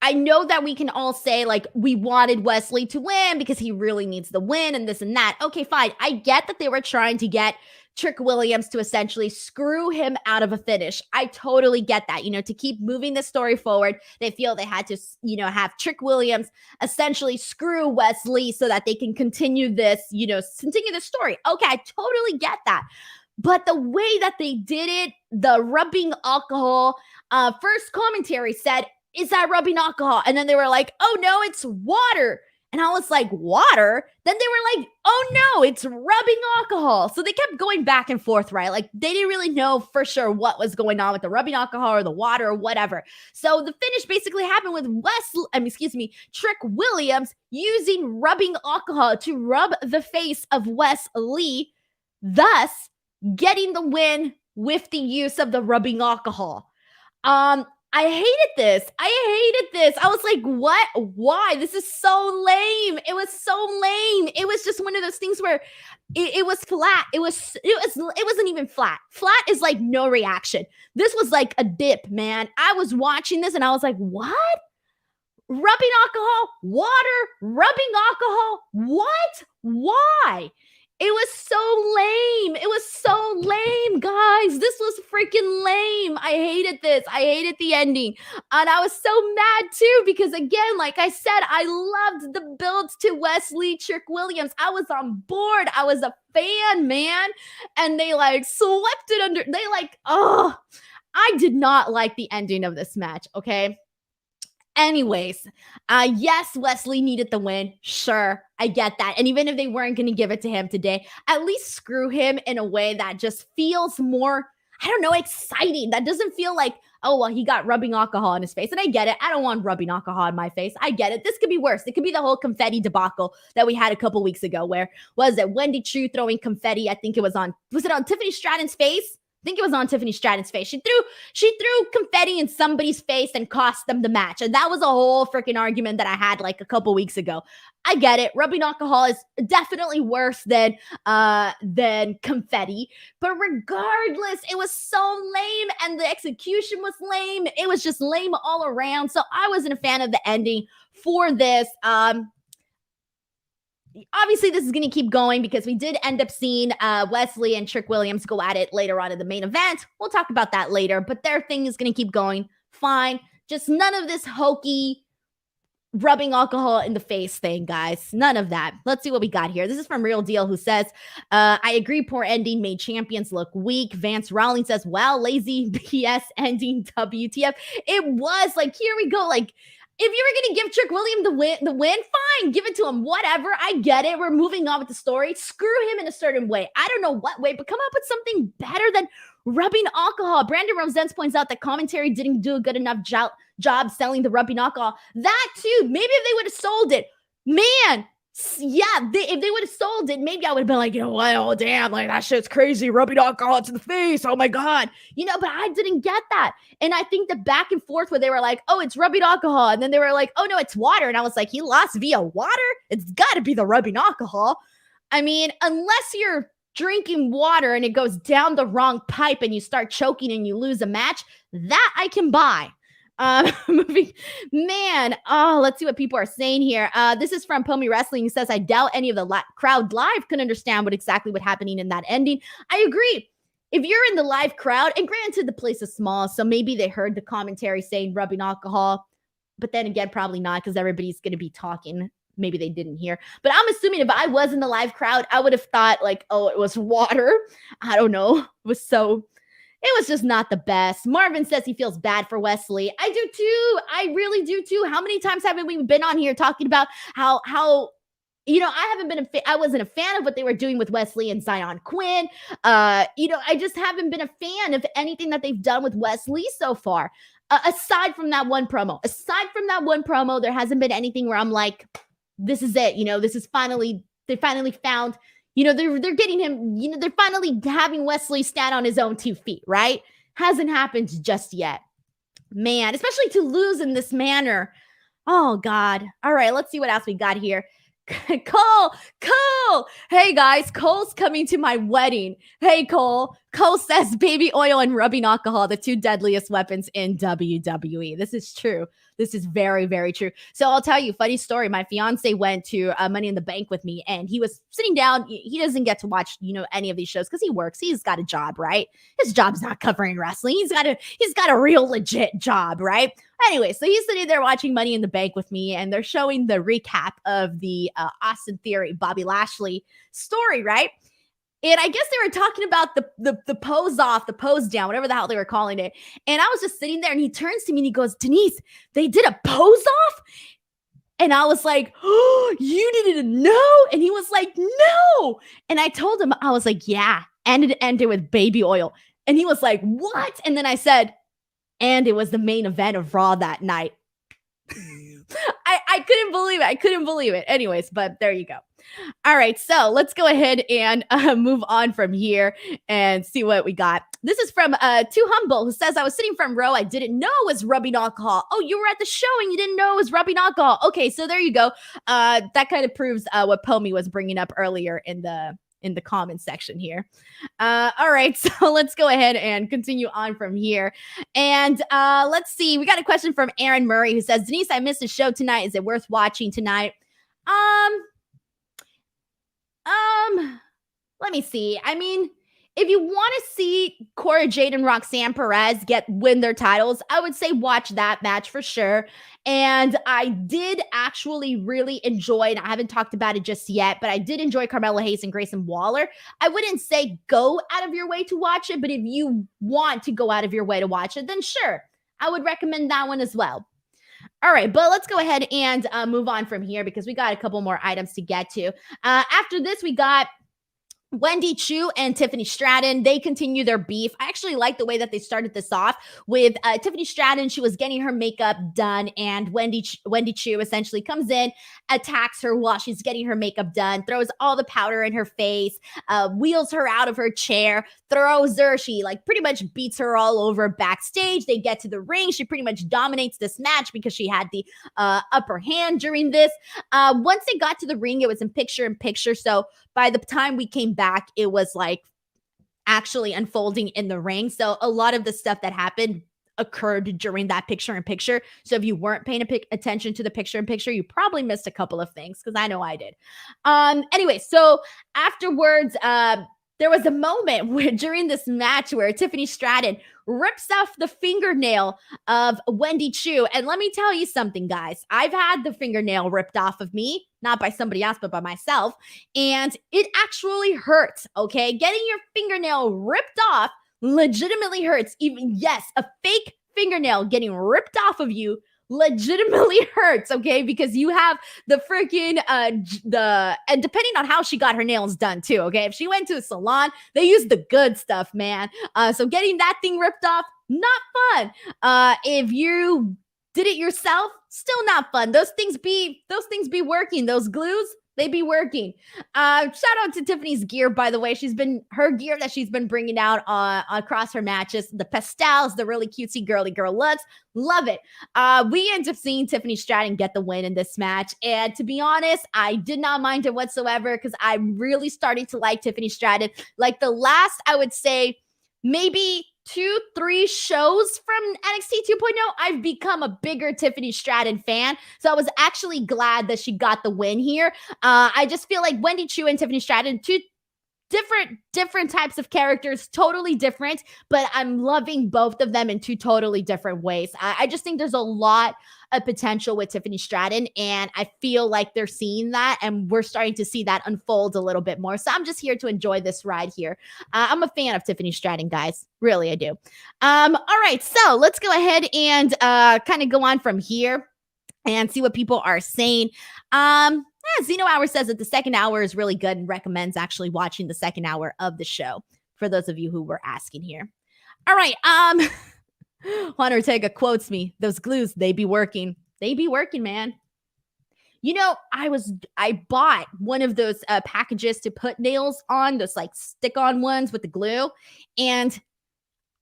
that we can all say we wanted Wes Lee to win because he really needs the win and this and that. Okay, fine. I get that they were trying to get Trick Williams to essentially screw him out of a finish. I totally get that. To keep moving the story forward, they feel they had to, have Trick Williams essentially screw Wes Lee so that they can continue this, continue the story. Okay, I totally get that. But the way that they did it, the rubbing alcohol, first commentary said, "Is that rubbing alcohol?" And then they were like, "Oh no, it's water." And I was like, "Water?" Then they were like, "Oh no, it's rubbing alcohol." So they kept going back and forth, right? They didn't really know for sure what was going on with the rubbing alcohol or the water or whatever. So the finish basically happened with Trick Williams using rubbing alcohol to rub the face of Wes Lee, thus getting the win with the use of the rubbing alcohol. I hated this. I was like, what? Why? This is so lame. It was so lame. It was just one of those things where it was flat. It wasn't even flat. Flat is like no reaction. This was like a dip, man. I was watching this and I was like, what? Rubbing alcohol, water, rubbing alcohol. What? Why? It was so lame. It was so lame, guys. This was freaking lame. I hated this. I hated the ending. And I was so mad too, because again, like I said, I loved the builds to Wes Lee, Trick Williams. I was on board. I was a fan, man. And they swept it under. I did not like the ending of this match, okay? Anyways, yes, Wes Lee needed the win. Sure, I get that. And even if they weren't going to give it to him today, at least screw him in a way that just feels more, I don't know, exciting. That doesn't feel like, oh, well, he got rubbing alcohol in his face. And I get it. I don't want rubbing alcohol in my face. I get it. This could be worse. It could be the whole confetti debacle that we had a couple weeks ago where, was it Wendy Choo throwing confetti? I think it was it on Tiffany Stratton's face? I think it was on Tiffany Stratton's face. She threw confetti in somebody's face and cost them the match. And that was a whole freaking argument that I had like a couple weeks ago. I get it. Rubbing alcohol is definitely worse than confetti. But regardless, it was so lame and the execution was lame. It was just lame all around. So I wasn't a fan of the ending for this. Obviously, this is going to keep going because we did end up seeing Wes Lee and Trick Williams go at it later on in the main event. We'll talk about that later, but their thing is going to keep going. Fine. Just none of this hokey rubbing alcohol in the face thing, guys. None of that. Let's see what we got here. This is from Real Deal, who says, I agree, poor ending made champions look weak. Vance Rawlings says, wow, lazy BS ending, WTF. It was like, here we go. Like, if you were going to give Trick Williams the win, fine, give it to him. Whatever. I get it. We're moving on with the story. Screw him in a certain way. I don't know what way, but come up with something better than rubbing alcohol. Brandon Rosens points out that commentary didn't do a good enough job selling the rubbing alcohol. That too. Maybe if they would have sold it, man. Yeah, if they would have sold it, maybe I would have been like, you know what? Oh, damn, like that shit's crazy. Rubbing alcohol to the face. Oh my God. You know, but I didn't get that. And I think the back and forth where they were like, oh, it's rubbing alcohol. And then they were like, oh no, it's water. And I was like, he lost via water? It's got to be the rubbing alcohol. I mean, unless you're drinking water and it goes down the wrong pipe and you start choking and you lose a match, that I can buy. Moving, man. Oh, let's see what people are saying here. This is from Pomi Wrestling. He says, I doubt any of the crowd live could understand what exactly what happening in that ending. I agree. If you're in the live crowd, and granted the place is small, so maybe they heard the commentary saying rubbing alcohol, but then again, probably not because everybody's going to be talking. Maybe they didn't hear. But I'm assuming if I was in the live crowd, I would have thought like, oh, it was water. I don't know. It was just not the best. Marvin says he feels bad for Wes Lee. I do too. I really do too. How many times haven't we been on here talking about how you know, I wasn't a fan of what they were doing with Wes Lee and Zion Quinn. You know, I just haven't been a fan of anything that they've done with Wes Lee so far. Aside from that one promo. There hasn't been anything where I'm like, this is it. You know, they finally found, you know, they're getting him, you know, they're finally having Wes Lee stand on his own 2 feet, right? Hasn't happened just yet. Man, especially to lose in this manner. Oh, God. All right, let's see what else we got here. Cole. Hey, guys, Cole's coming to my wedding. Hey, Cole. Cole says baby oil and rubbing alcohol, the 2 deadliest weapons in WWE. This is true. This is very, very true. So I'll tell you, funny story. My fiance went to Money in the Bank with me, and he was sitting down. He doesn't get to watch, you know, any of these shows because he works. He's got a job, right? His job's not covering wrestling. He's got a real legit job, right? Anyway, so he's sitting there watching Money in the Bank with me, and they're showing the recap of the Austin Theory, Bobby Lashley story, right? And I guess they were talking about the pose off, the pose down, whatever the hell they were calling it. And I was just sitting there and he turns to me and he goes, Denise, they did a pose off? And I was like, oh, you didn't know? And he was like, no. And I told him, I was like, yeah. And it ended with baby oil. And he was like, what? And then I said, and it was the main event of Raw that night. I couldn't believe it. Anyways, but there you go. All right, so let's go ahead and move on from here and see what we got. This is from Too Humble, who says, I was sitting front row. I didn't know it was rubbing alcohol. Oh, you were at the show and you didn't know it was rubbing alcohol. Okay, so there you go. That kind of proves what Pomi was bringing up earlier in the comment section here. All right, so let's go ahead and continue on from here. And let's see. We got a question from Aaron Murray, who says, Denise, I missed the show tonight. Is it worth watching tonight? Let me see. I mean, if you want to see Cora, Jade, and Roxanne Perez win their titles, I would say watch that match for sure. And I did actually really enjoy, and I haven't talked about it just yet, but I did enjoy Carmelo Hayes and Grayson Waller. I wouldn't say go out of your way to watch it, but if you want to go out of your way to watch it, then sure, I would recommend that one as well. All right, but let's go ahead and move on from here because we got a couple more items to get to. After this, we got Wendy Choo and Tiffany Stratton, they continue their beef. I actually like the way that they started this off with Tiffany Stratton. She was getting her makeup done, and Wendy Choo essentially comes in, attacks her while she's getting her makeup done, throws all the powder in her face, wheels her out of her chair, throws her. She like pretty much beats her all over backstage. They get to the ring. She pretty much dominates this match because she had the upper hand during this. Once they got to the ring, it was in picture. So by the time we came back, it was like actually unfolding in the ring. So a lot of the stuff that happened occurred during that picture. So if you weren't paying attention to the picture, you probably missed a couple of things because I know I did. Anyway, so afterwards, there was a moment where during this match where Tiffany Stratton rips off the fingernail of Wendy Choo. And let me tell you something, guys. I've had the fingernail ripped off of me, not by somebody else, but by myself. And it actually hurts, okay? Getting your fingernail ripped off legitimately hurts. Even, yes, a fake fingernail getting ripped off of you legitimately hurts, okay? Because you have the freaking and depending on how she got her nails done too, okay? If she went to a salon, they use the good stuff, man. So getting that thing ripped off, not fun. If you did it yourself, still not fun. Those things be working. Those glues, they be working. Shout out to Tiffany's gear, by the way. Her gear that she's been bringing out across her matches, the pastels, the really cutesy girly girl looks. Love it. We end up seeing Tiffany Stratton get the win in this match. And to be honest, I did not mind it whatsoever because I'm really starting to like Tiffany Stratton. Like the last, I would say, maybe 2-3 shows from NXT 2.0, I've become a bigger Tiffany Stratton fan. So I was actually glad that she got the win here. I just feel like Wendy Choo and Tiffany Stratton, two different types of characters, totally different, but I'm loving both of them in two totally different ways. I just think there's a lot of potential with Tiffany Stratton, and I feel like they're seeing that, and we're starting to see that unfold a little bit more. So I'm just here to enjoy this ride here. I'm a fan of Tiffany Stratton, guys. Really, I do. All right, so let's go ahead and kind of go on from here and see what people are saying. Zeno Hour says that the second hour is really good and recommends actually watching the second hour of the show, for those of you who were asking here. All right. Juan Ortega quotes me, those glues, they be working. They be working, man. You know, I bought one of those packages to put nails on, those like stick-on ones with the glue, and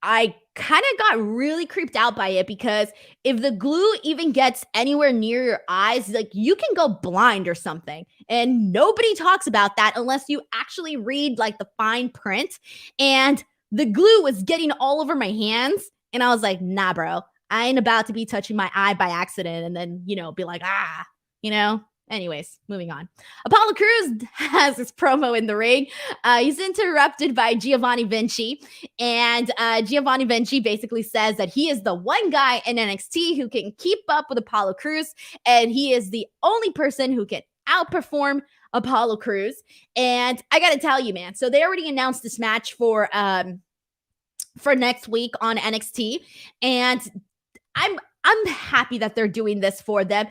I kind of got really creeped out by it because if the glue even gets anywhere near your eyes, like you can go blind or something. And nobody talks about that unless you actually read like the fine print. And the glue was getting all over my hands. And I was like, nah, bro, I ain't about to be touching my eye by accident and then, be like, Anyways, moving on. Apollo Crews has his promo in the ring. He's interrupted by Giovanni Vinci. And Giovanni Vinci basically says that he is the one guy in NXT who can keep up with Apollo Crews. And he is the only person who can outperform Apollo Crews. And I got to tell you, man. So they already announced this match for next week on NXT. And I'm happy that they're doing this for them.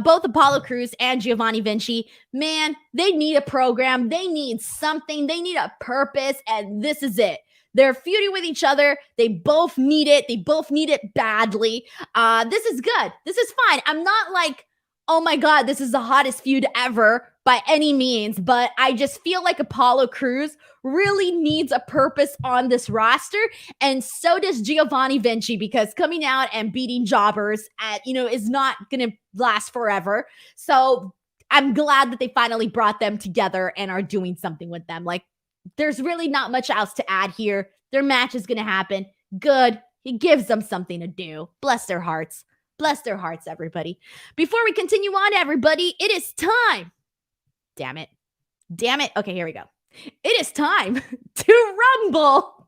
Both Apollo Crews and Giovanni Vinci, man, they need a program. They need something. They need a purpose, and this is it. They're feuding with each other. They both need it. They both need it badly. This is good. This is fine. I'm not like, oh my God, this is the hottest feud ever by any means, but I just feel like Apollo Crews really needs a purpose on this roster, and so does Giovanni Vinci, because coming out and beating jobbers is not gonna last forever. So I'm glad that they finally brought them together and are doing something with them. Like, there's really not much else to add here. Their match is gonna happen. Good. It gives them something to do. Bless their hearts. Bless their hearts, everybody. Before we continue on, everybody, it is time. Damn it. Okay, here we go. It is time to rumble.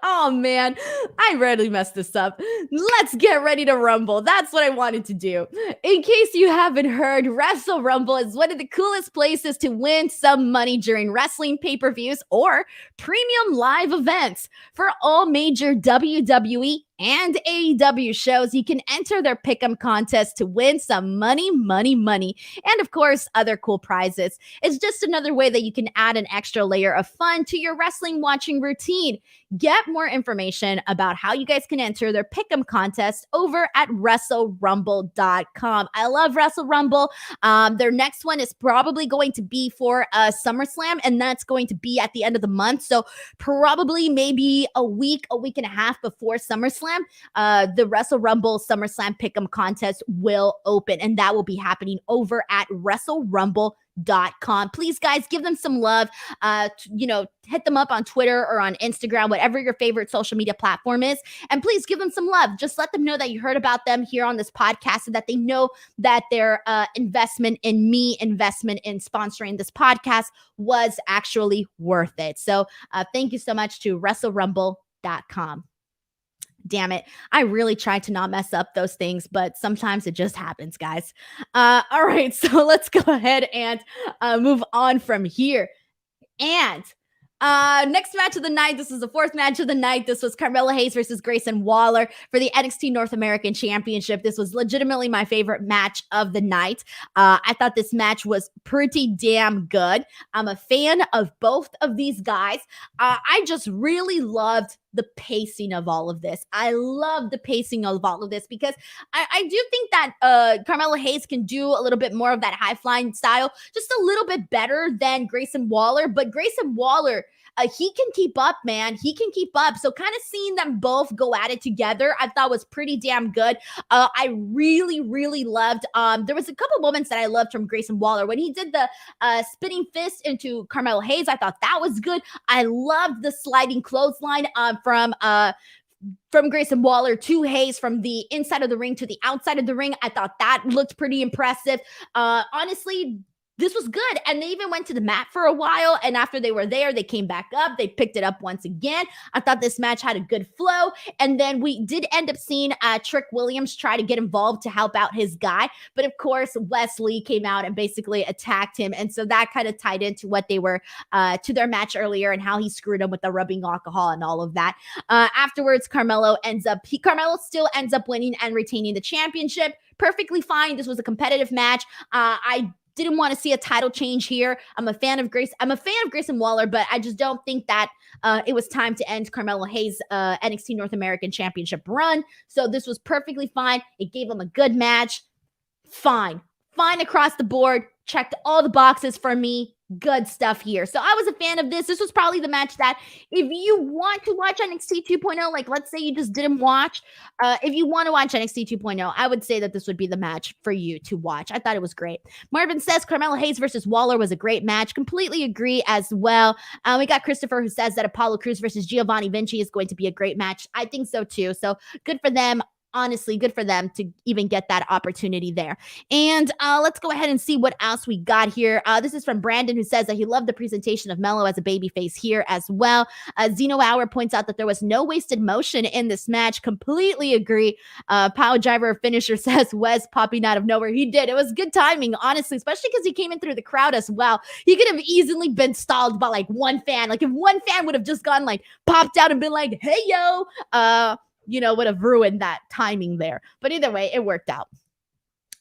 Oh, man. I rarely mess this up. Let's get ready to rumble. That's what I wanted to do. In case you haven't heard, Wrestle Rumble is one of the coolest places to win some money during wrestling pay-per-views or premium live events. For all major WWE and AEW shows, you can enter their pick'em contest to win some money, and of course, other cool prizes. It's just another way that you can add an extra layer of fun to your wrestling watching routine. Get more information about how you guys can enter their pick'em contest over at WrestleRumble.com. I love Wrestle Rumble. Their next one is probably going to be for SummerSlam, and that's going to be at the end of the month. So probably maybe a week and a half before SummerSlam, the Wrestle Rumble SummerSlam Pick'em contest will open, and that will be happening over at WrestleRumble.com. Please, guys, give them some love. Hit them up on Twitter or on Instagram, whatever your favorite social media platform is, and please give them some love. Just let them know that you heard about them here on this podcast, and that they know that their investment in sponsoring this podcast was actually worth it. So thank you so much to WrestleRumble.com. Damn it. I really try to not mess up those things, but sometimes it just happens, guys. All right, so let's go ahead and move on from here. And next match of the night, this is the fourth match of the night. This was Carmelo Hayes versus Grayson Waller for the NXT North American Championship. This was legitimately my favorite match of the night. I thought this match was pretty damn good. I'm a fan of both of these guys. I just really loved the pacing of all of this. I love the pacing of all of this because I do think that Carmelo Hayes can do a little bit more of that high flying style, just a little bit better than Grayson Waller. But Grayson Waller, he can keep up, man. He can keep up. So kind of seeing them both go at it together, I thought was pretty damn good. I really, really loved, there was a couple moments that I loved from Grayson Waller. When he did the spinning fist into Carmelo Hayes, I thought that was good. I loved the sliding clothesline from Grayson Waller to Hayes, from the inside of the ring to the outside of the ring. I thought that looked pretty impressive. Honestly, this was good. And they even went to the mat for a while. And after they were there, they came back up. They picked it up once again. I thought this match had a good flow. And then we did end up seeing Trick Williams try to get involved to help out his guy. But of course, Wes Lee came out and basically attacked him. And so that kind of tied into what they were, to their match earlier, and how he screwed him with the rubbing alcohol and all of that. Afterwards, Carmelo still ends up winning and retaining the championship. Perfectly fine. This was a competitive match. I didn't want to see a title change here. I'm a fan of Grayson Waller, but I just don't think that it was time to end Carmelo Hayes' NXT North American Championship run. So this was perfectly fine. It gave him a good match. Fine across the board. Checked all the boxes for me. Good stuff here. So I was a fan of this. This was probably the match that, if you want to watch NXT 2.0, like let's say you just didn't watch, if you want to watch NXT 2.0, I would say that this would be the match for you to watch. I thought it was great. Marvin says Carmelo Hayes versus Waller was a great match. Completely agree as well. We got Christopher, who says that Apollo Crews versus Giovanni Vinci is going to be a great match. I think so too. So good for them. Honestly, good for them to even get that opportunity there. And let's go ahead and see what else we got here. This is from Brandon, who says that he loved the presentation of Melo as a babyface here as well. Zeno Hour points out that there was no wasted motion in this match. Completely agree. Power Driver Finisher says Wes popping out of nowhere. He did. It was good timing, honestly, especially because he came in through the crowd as well. He could have easily been stalled by like one fan. Like if one fan would have just gone like popped out and been like, hey, yo, would have ruined that timing there. But either way, it worked out.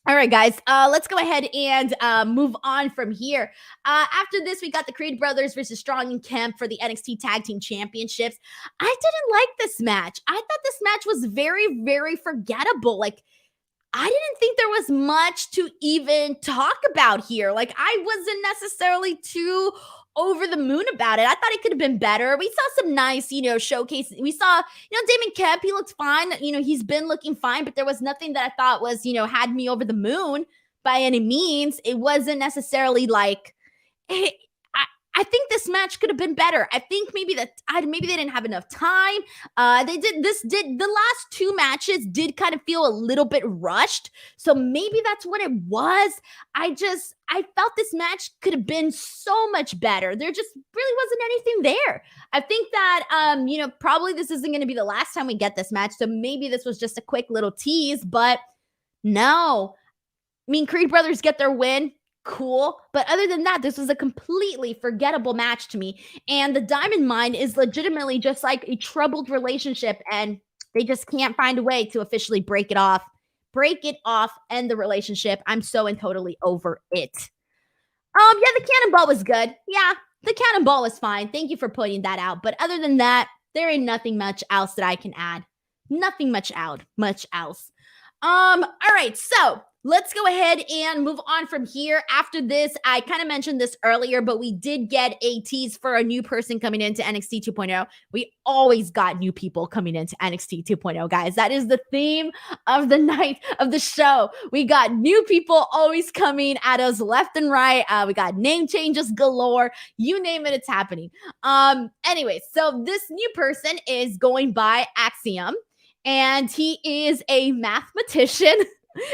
All right, guys, let's go ahead and move on from here. After this, we got the Creed Brothers versus Strong and Kemp for the NXT Tag Team Championships. I didn't like this match. I thought this match was very, very forgettable. Like, I didn't think there was much to even talk about here. Like, I wasn't necessarily too over the moon about it. I thought it could have been better. We saw some nice, showcases. We saw, Damon Kemp, he looked fine. He's been looking fine, but there was nothing that I thought was, had me over the moon by any means. It wasn't necessarily like, hey, I think this match could have been better. I think maybe they didn't have enough time. The last two matches did kind of feel a little bit rushed. So maybe that's what it was. I felt this match could have been so much better. There just really wasn't anything there. I think that, probably this isn't going to be the last time we get this match. So maybe this was just a quick little tease, but no. I mean, Creed Brothers get their win. Cool. But other than that, this was a completely forgettable match to me. And the Diamond Mine is legitimately just like a troubled relationship. And They just can't find a way to officially break it off, end the relationship. I'm so and totally over it. Yeah, the cannonball was good. Yeah, the cannonball was fine. Thank you for pointing that out. But other than that, there ain't nothing much else that I can add. Nothing much else. All right, so let's go ahead and move on from here. After this, I kind of mentioned this earlier, but we did get a tease for a new person coming into NXT 2.0. We always got new people coming into NXT 2.0, guys. That is the theme of the night of the show. We got new people always coming at us left and right. We got name changes galore. You name it, it's happening. Anyway, so this new person is going by Axiom, and he is a mathematician.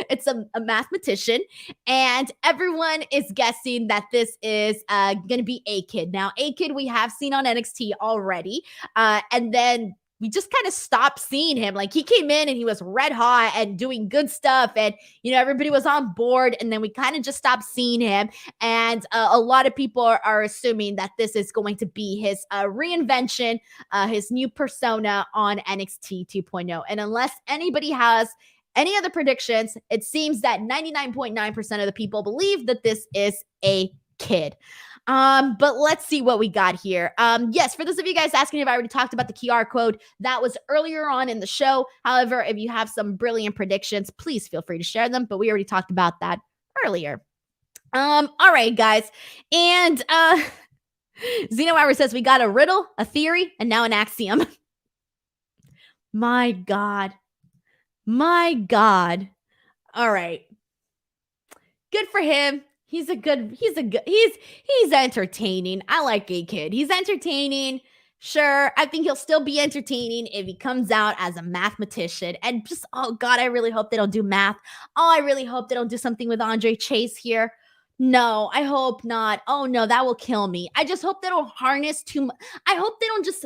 It's a mathematician, and everyone is guessing that this is going to be A-Kid. Now, A-Kid we have seen on NXT already, and then we just kind of stopped seeing him. Like, he came in and he was red hot and doing good stuff, and, you know, everybody was on board, and then we kind of just stopped seeing him, and a lot of people are assuming that this is going to be his reinvention, his new persona on NXT 2.0, and unless anybody has any other predictions, it seems that 99.9% of the people believe that this is a kid. But let's see what we got here. Yes, for those of you guys asking if I already talked about the QR code, that was earlier on in the show. However, if you have some brilliant predictions, please feel free to share them, but we already talked about that earlier. All right, guys. And Zeno Hour says we got a riddle, a theory, and now an axiom. My God. All right. Good for him. He's entertaining. I like A-Kid. He's entertaining. Sure. I think he'll still be entertaining if he comes out as a mathematician. And just, oh God, I really hope they don't do math. Oh, I really hope they don't do something with Andre Chase here. No, I hope not. Oh no, that will kill me. I just hope they don't harness too much. I hope they don't just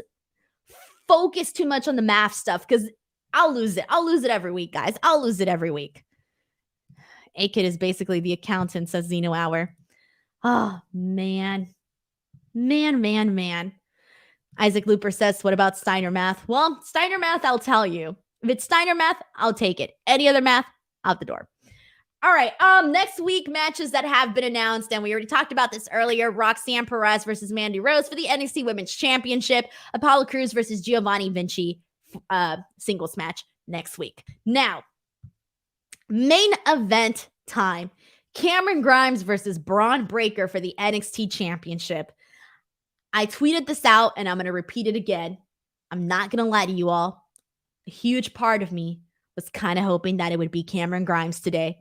focus too much on the math stuff, because I'll lose it. I'll lose it every week, guys. I'll lose it every week. A-Kid is basically the accountant, says Zeno Hour. Oh, man. Isaac Looper says, what about Steiner math? Well, Steiner math, I'll tell you. If it's Steiner math, I'll take it. Any other math, out the door. All right, next week, matches that have been announced, and we already talked about this earlier. Roxanne Perez versus Mandy Rose for the NXT Women's Championship. Apollo Crews versus Giovanni Vinci singles match next week. Now, main event time. Cameron Grimes versus Bron Breakker for the NXT Championship. I tweeted this out, and I'm going to repeat it again. I'm not going to lie to you all. A huge part of me was kind of hoping that it would be Cameron Grimes today.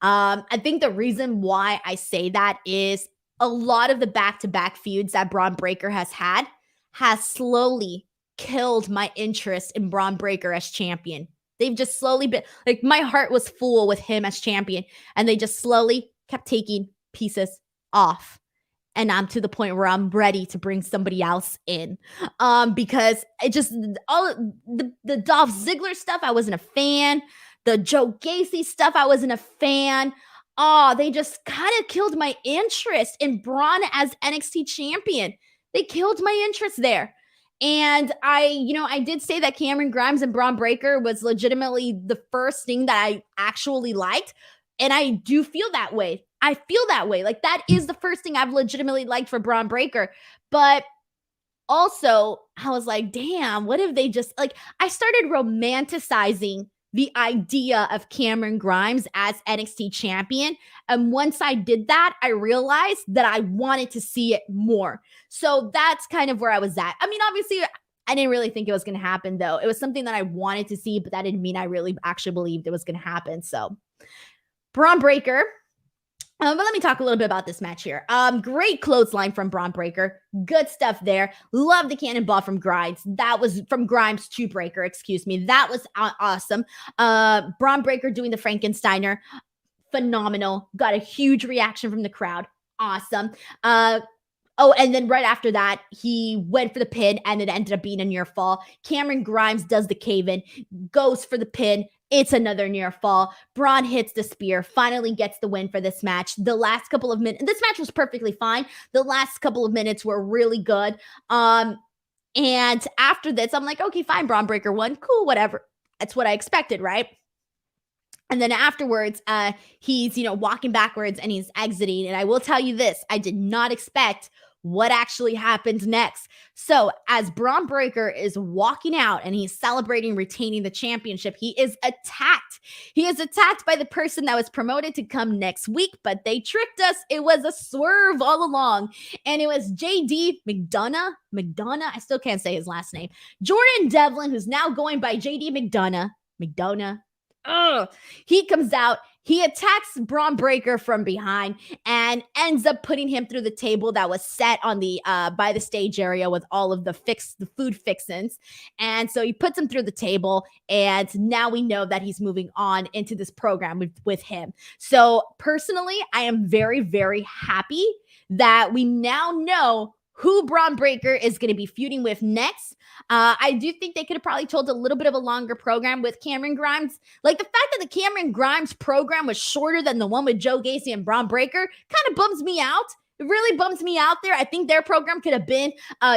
I think the reason why I say that is a lot of the back-to-back feuds that Bron Breakker has had has slowly killed my interest in Bron Breakker as champion. They've just slowly been, like, my heart was full with him as champion, and they just slowly kept taking pieces off. And I'm to the point where I'm ready to bring somebody else in. Because it just, all the Dolph Ziggler stuff, I wasn't a fan. The Joe Gacy stuff, I wasn't a fan. Oh, they just kind of killed my interest in Bron as NXT champion. They killed my interest there. And I did say that Cameron Grimes and Bron Breakker was legitimately the first thing that I actually liked. And I do feel that way. I feel that way. Like, that is the first thing I've legitimately liked for Bron Breakker. But also, I was like, damn, what if they just, like, I started romanticizing the idea of Cameron Grimes as NXT champion. And once I did that, I realized that I wanted to see it more. So that's kind of where I was at. I mean, obviously, I didn't really think it was going to happen, though. It was something that I wanted to see, but that didn't mean I really actually believed it was going to happen. So, Bron Breakker. But let me talk a little bit about this match here. Great clothesline from Bron Breakker. Good stuff there. Love the cannonball from Grimes. That was from Grimes to Breakker, excuse me. That was awesome. Bron Breakker doing the Frankensteiner. Phenomenal. Got a huge reaction from the crowd. Awesome. And then right after that, he went for the pin, and it ended up being a near fall. Cameron Grimes does the cave-in, goes for the pin. It's another near fall. Bron hits the spear, finally gets the win for this match. The last couple of minutes, this match was perfectly fine. The last couple of minutes were really good. And after this, I'm like, okay, fine, Bron Breakker won. Cool, whatever. That's what I expected, right? And then afterwards, he's, walking backwards and he's exiting. And I will tell you this, I did not expect what actually happened next. So as Bron Breakker is walking out and he's celebrating retaining the championship, he is attacked. He is attacked by the person that was promoted to come next week, but they tricked us. It was a swerve all along. And it was JD McDonough. I still can't say his last name. Jordan Devlin, who's now going by JD McDonough. He comes out, he attacks Bron Breakker from behind and ends up putting him through the table that was set on the by the stage area with all of the food fixins. And so he puts him through the table, and now we know that he's moving on into this program with him. So personally, I am very, very happy that we now know who Bron Breakker is going to be feuding with next. I do think they could have probably told a little bit of a longer program with Cameron Grimes. Like, the fact that the Cameron Grimes program was shorter than the one with Joe Gacy and Bron Breakker kind of bums me out. It really bums me out there. I think their program could have been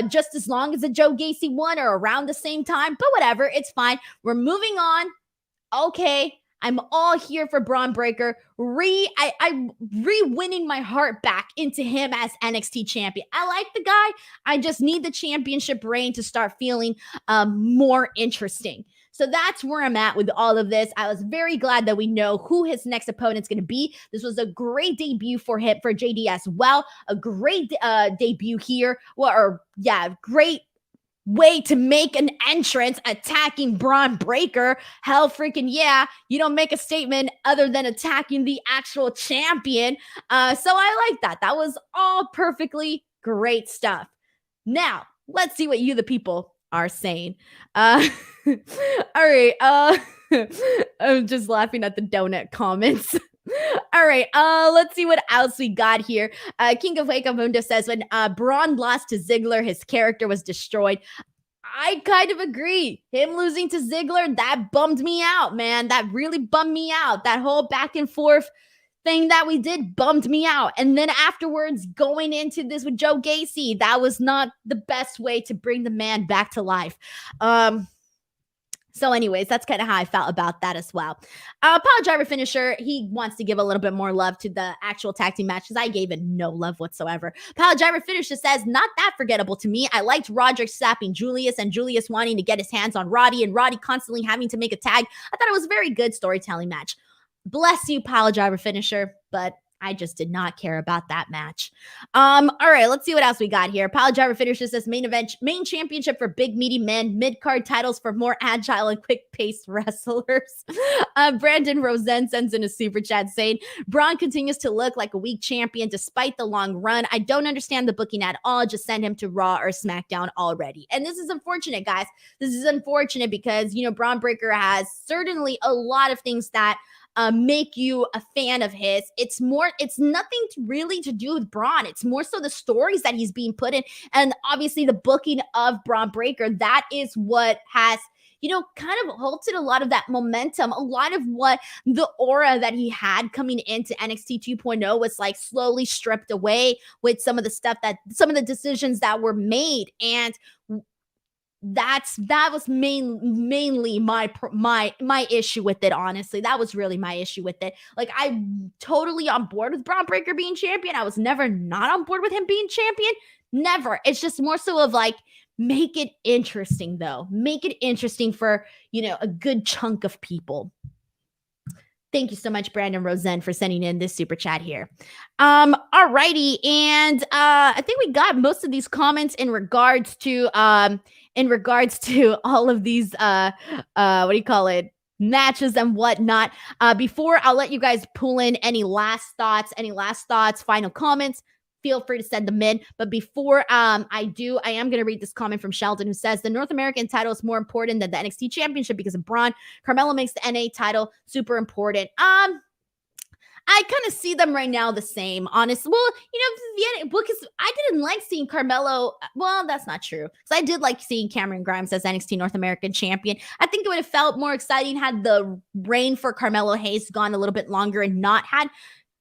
just as long as the Joe Gacy one or around the same time. But whatever, it's fine. We're moving on. Okay. I'm all here for Bron Breakker. I'm re-winning my heart back into him as NXT champion. I like the guy. I just need the championship reign to start feeling more interesting. So that's where I'm at with all of this. I was very glad that we know who his next opponent's going to be. This was a great debut for him, for JD as well. A great debut here. Great way to make an entrance attacking Bron Breakker. Hell freaking yeah. You don't make a statement other than attacking the actual champion. So I like that. That was all perfectly great stuff. Now, let's see what you, the people, are saying. All right. I'm just laughing at the donut comments. All right, let's see what else we got here. King of Mundo says, when Braun lost to Ziggler, his character was destroyed. I kind of agree. Him losing to Ziggler, that bummed me out, man. That really bummed me out. That whole back and forth thing that we did bummed me out. And then afterwards, going into this with Joe Gacy, that was not the best way to bring the man back to life. So anyways, that's kind of how I felt about that as well. Power Driver Finisher, he wants to give a little bit more love to the actual tag team matches. I gave it no love whatsoever. Power Driver Finisher says, not that forgettable to me. I liked Roderick slapping Julius and Julius wanting to get his hands on Roddy and Roddy constantly having to make a tag. I thought it was a very good storytelling match. Bless you, Power Driver Finisher, but I just did not care about that match. All right, let's see what else we got here. Pile Driver finishes this main championship for big meaty men, mid-card titles for more agile and quick-paced wrestlers. Brandon Rosen sends in a super chat saying, Braun continues to look like a weak champion despite the long run. I don't understand the booking at all. Just send him to Raw or SmackDown already. And this is unfortunate, guys. This is unfortunate because, Bron Breakker has certainly a lot of things that make you a fan of his. It's nothing really to do with Braun. It's more so the stories that he's being put in. And obviously the booking of Bron Breakker, that is what has, kind of halted a lot of that momentum. A lot of what the aura that he had coming into NXT 2.0 was like slowly stripped away with some of the decisions that were made. And that was mainly my issue with it. Honestly, that was really my issue with it. Like, I'm totally on board with Bron Breakker being champion. I was never not on board with him being champion. Never. It's just more so of like, make it interesting though. Make it interesting for, a good chunk of people. Thank you so much, Brandon Rosen, for sending in this super chat here. Alrighty, and I think we got most of these comments in regards to all of these matches and whatnot. Before I'll let you guys pull in any last thoughts, final comments. Feel free to send them in. But before I am going to read this comment from Sheldon, who says the North American title is more important than the NXT Championship because of Braun. Carmelo makes the NA title super important. I kind of see them right now the same, honestly. Well, because I didn't like seeing Carmelo. Well, that's not true. Because I did like seeing Cameron Grimes as NXT North American champion. I think it would have felt more exciting had the reign for Carmelo Hayes gone a little bit longer and not had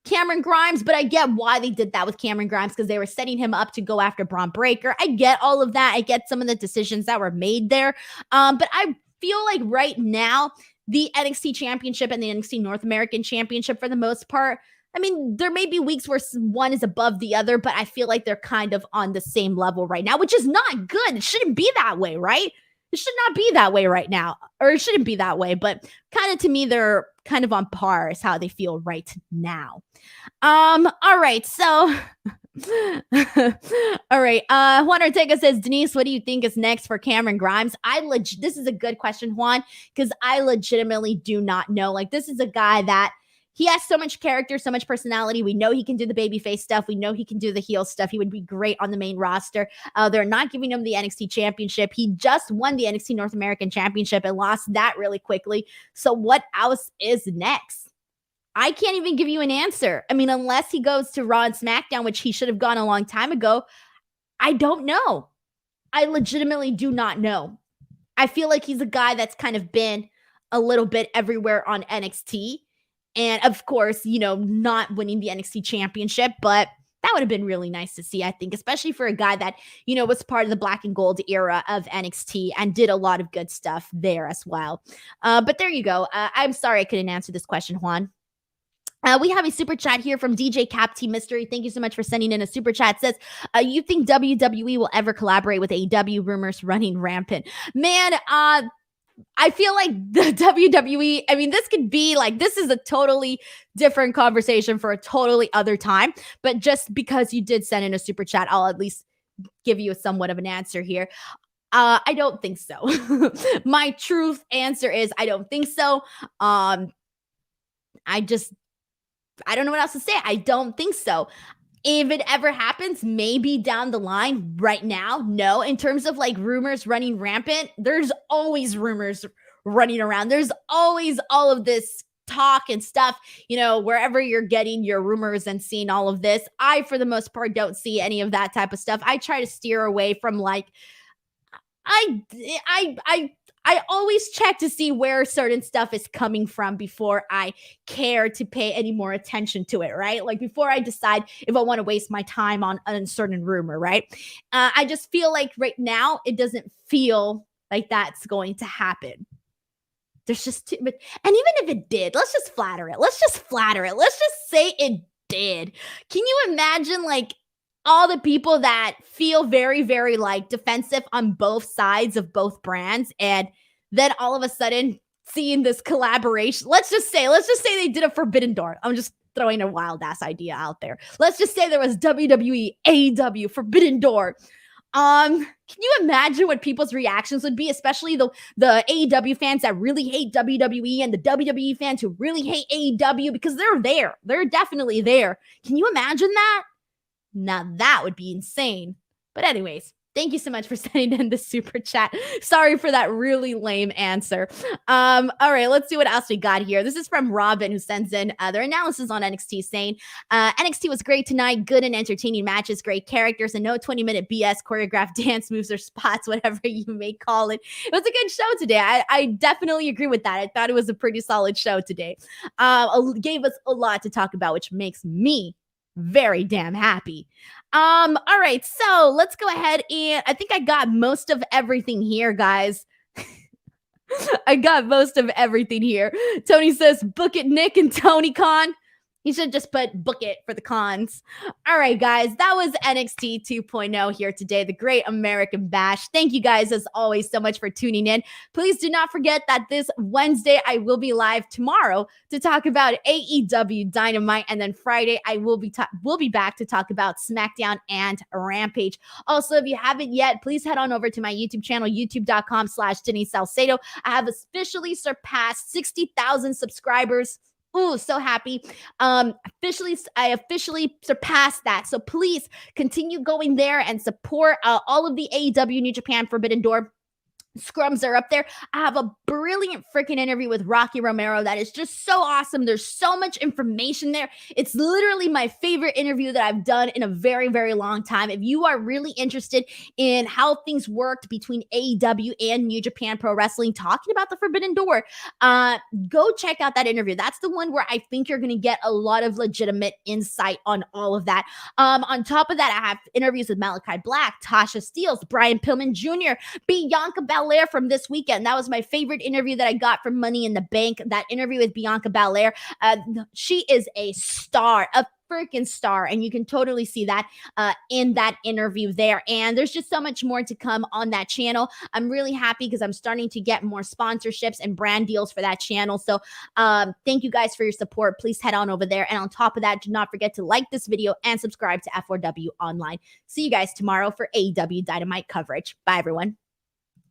Cameron Grimes, but I get why they did that with Cameron Grimes because they were setting him up to go after Bron Breakker. I get all of that. I get some of the decisions that were made there. But I feel like right now, the NXT Championship and the NXT North American Championship, for the most part, I mean, there may be weeks where one is above the other, but I feel like they're kind of on the same level right now, which is not good. It shouldn't be that way, right? It should not be that way right now, or it shouldn't be that way, but kind of to me, they're kind of on par is how they feel right now. All right, so all right. Juan Ortega says, Denise, what do you think is next for Cameron Grimes? This is a good question, Juan, because I legitimately do not know. Like, this is a guy that he has so much character, so much personality. We know he can do the babyface stuff. We know he can do the heel stuff. He would be great on the main roster. They're not giving him the NXT Championship. He just won the NXT North American Championship and lost that really quickly. So what else is next? I can't even give you an answer. I mean, unless he goes to Raw and SmackDown, which he should have gone a long time ago, I don't know. I legitimately do not know. I feel like he's a guy that's kind of been a little bit everywhere on NXT. And of course, not winning the NXT Championship, but that would have been really nice to see, I think, especially for a guy that, was part of the black and gold era of NXT and did a lot of good stuff there as well. But there you go. I'm sorry I couldn't answer this question, Juan. We have a super chat here from DJ Cap T Mystery. Thank you so much for sending in a super chat. It says, you think WWE will ever collaborate with AEW? Rumors running rampant. Man, I feel like the WWE, I mean, this is a totally different conversation for a totally other time. But just because you did send in a super chat, I'll at least give you somewhat of an answer here. I don't think so. My truth answer is I don't think so. I don't know what else to say. I don't think so. If it ever happens, maybe down the line. Right now, no. In terms of like rumors running rampant, there's always rumors running around. There's always all of this talk and stuff, wherever you're getting your rumors and seeing all of this. I, for the most part, don't see any of that type of stuff. I try to steer away from I always check to see where certain stuff is coming from before I care to pay any more attention to it, right? Like before I decide if I want to waste my time on a certain rumor, right? I just feel like right now it doesn't feel like that's going to happen. There's just too much. And even if it did, let's just flatter it. Let's just say it did. Can you imagine all the people that feel very, very defensive on both sides of both brands, and then all of a sudden seeing this collaboration? Let's just say they did a Forbidden Door. I'm just throwing a wild ass idea out there. Let's just say there was WWE, AEW, Forbidden Door. Can you imagine what people's reactions would be, especially the AEW fans that really hate WWE and the WWE fans who really hate AEW, because they're there. They're definitely there. Can you imagine that? Now that would be insane. But anyways, thank you so much for sending in the super chat. Sorry for that really lame answer. All right, let's see what else we got here. This is from Robin, who sends in their analysis on NXT, saying, NXT was great tonight. Good and entertaining matches, great characters, and no 20-minute BS choreographed dance moves or spots, whatever you may call it. It was a good show today. I definitely agree with that. I thought it was a pretty solid show today. Gave us a lot to talk about, which makes me very damn happy. All right, so let's go ahead, and I think I got most of everything here, guys. I got most of everything here. Tony says, book it, Nick and Tony Khan. He should just put book it for the cons. All right, guys, that was NXT 2.0 here today, the Great American Bash. Thank you guys, as always, so much for tuning in. Please do not forget that this Wednesday, I will be live tomorrow to talk about AEW Dynamite, and then Friday, I will be back to talk about SmackDown and Rampage. Also, if you haven't yet, please head on over to my YouTube channel, youtube.com/Denise Salcedo. I have officially surpassed 60,000 subscribers. Ooh, so happy. I officially surpassed that. So please continue going there and support all of the AEW New Japan Forbidden Door scrums are up there. I have a brilliant freaking interview with Rocky Romero that is just so awesome. There's so much information there. It's literally my favorite interview that I've done in a very, very long time. If you are really interested in how things worked between AEW and New Japan Pro Wrestling, talking about the Forbidden Door, go check out that interview. That's the one where I think you're going to get a lot of legitimate insight on all of that. On top of that, I have interviews with Malachi Black, Tasha Steeles, Brian Pillman Jr., Bianca Belair, Belair from this weekend. That was my favorite interview that I got from Money in the Bank. That interview with Bianca Belair. She is a star, a freaking star, and you can totally see that in that interview there. And there's just so much more to come on that channel. I'm really happy because I'm starting to get more sponsorships and brand deals for that channel. So thank you guys for your support. Please head on over there. And on top of that, do not forget to like this video and subscribe to F4W Online. See you guys tomorrow for AEW Dynamite coverage. Bye, everyone.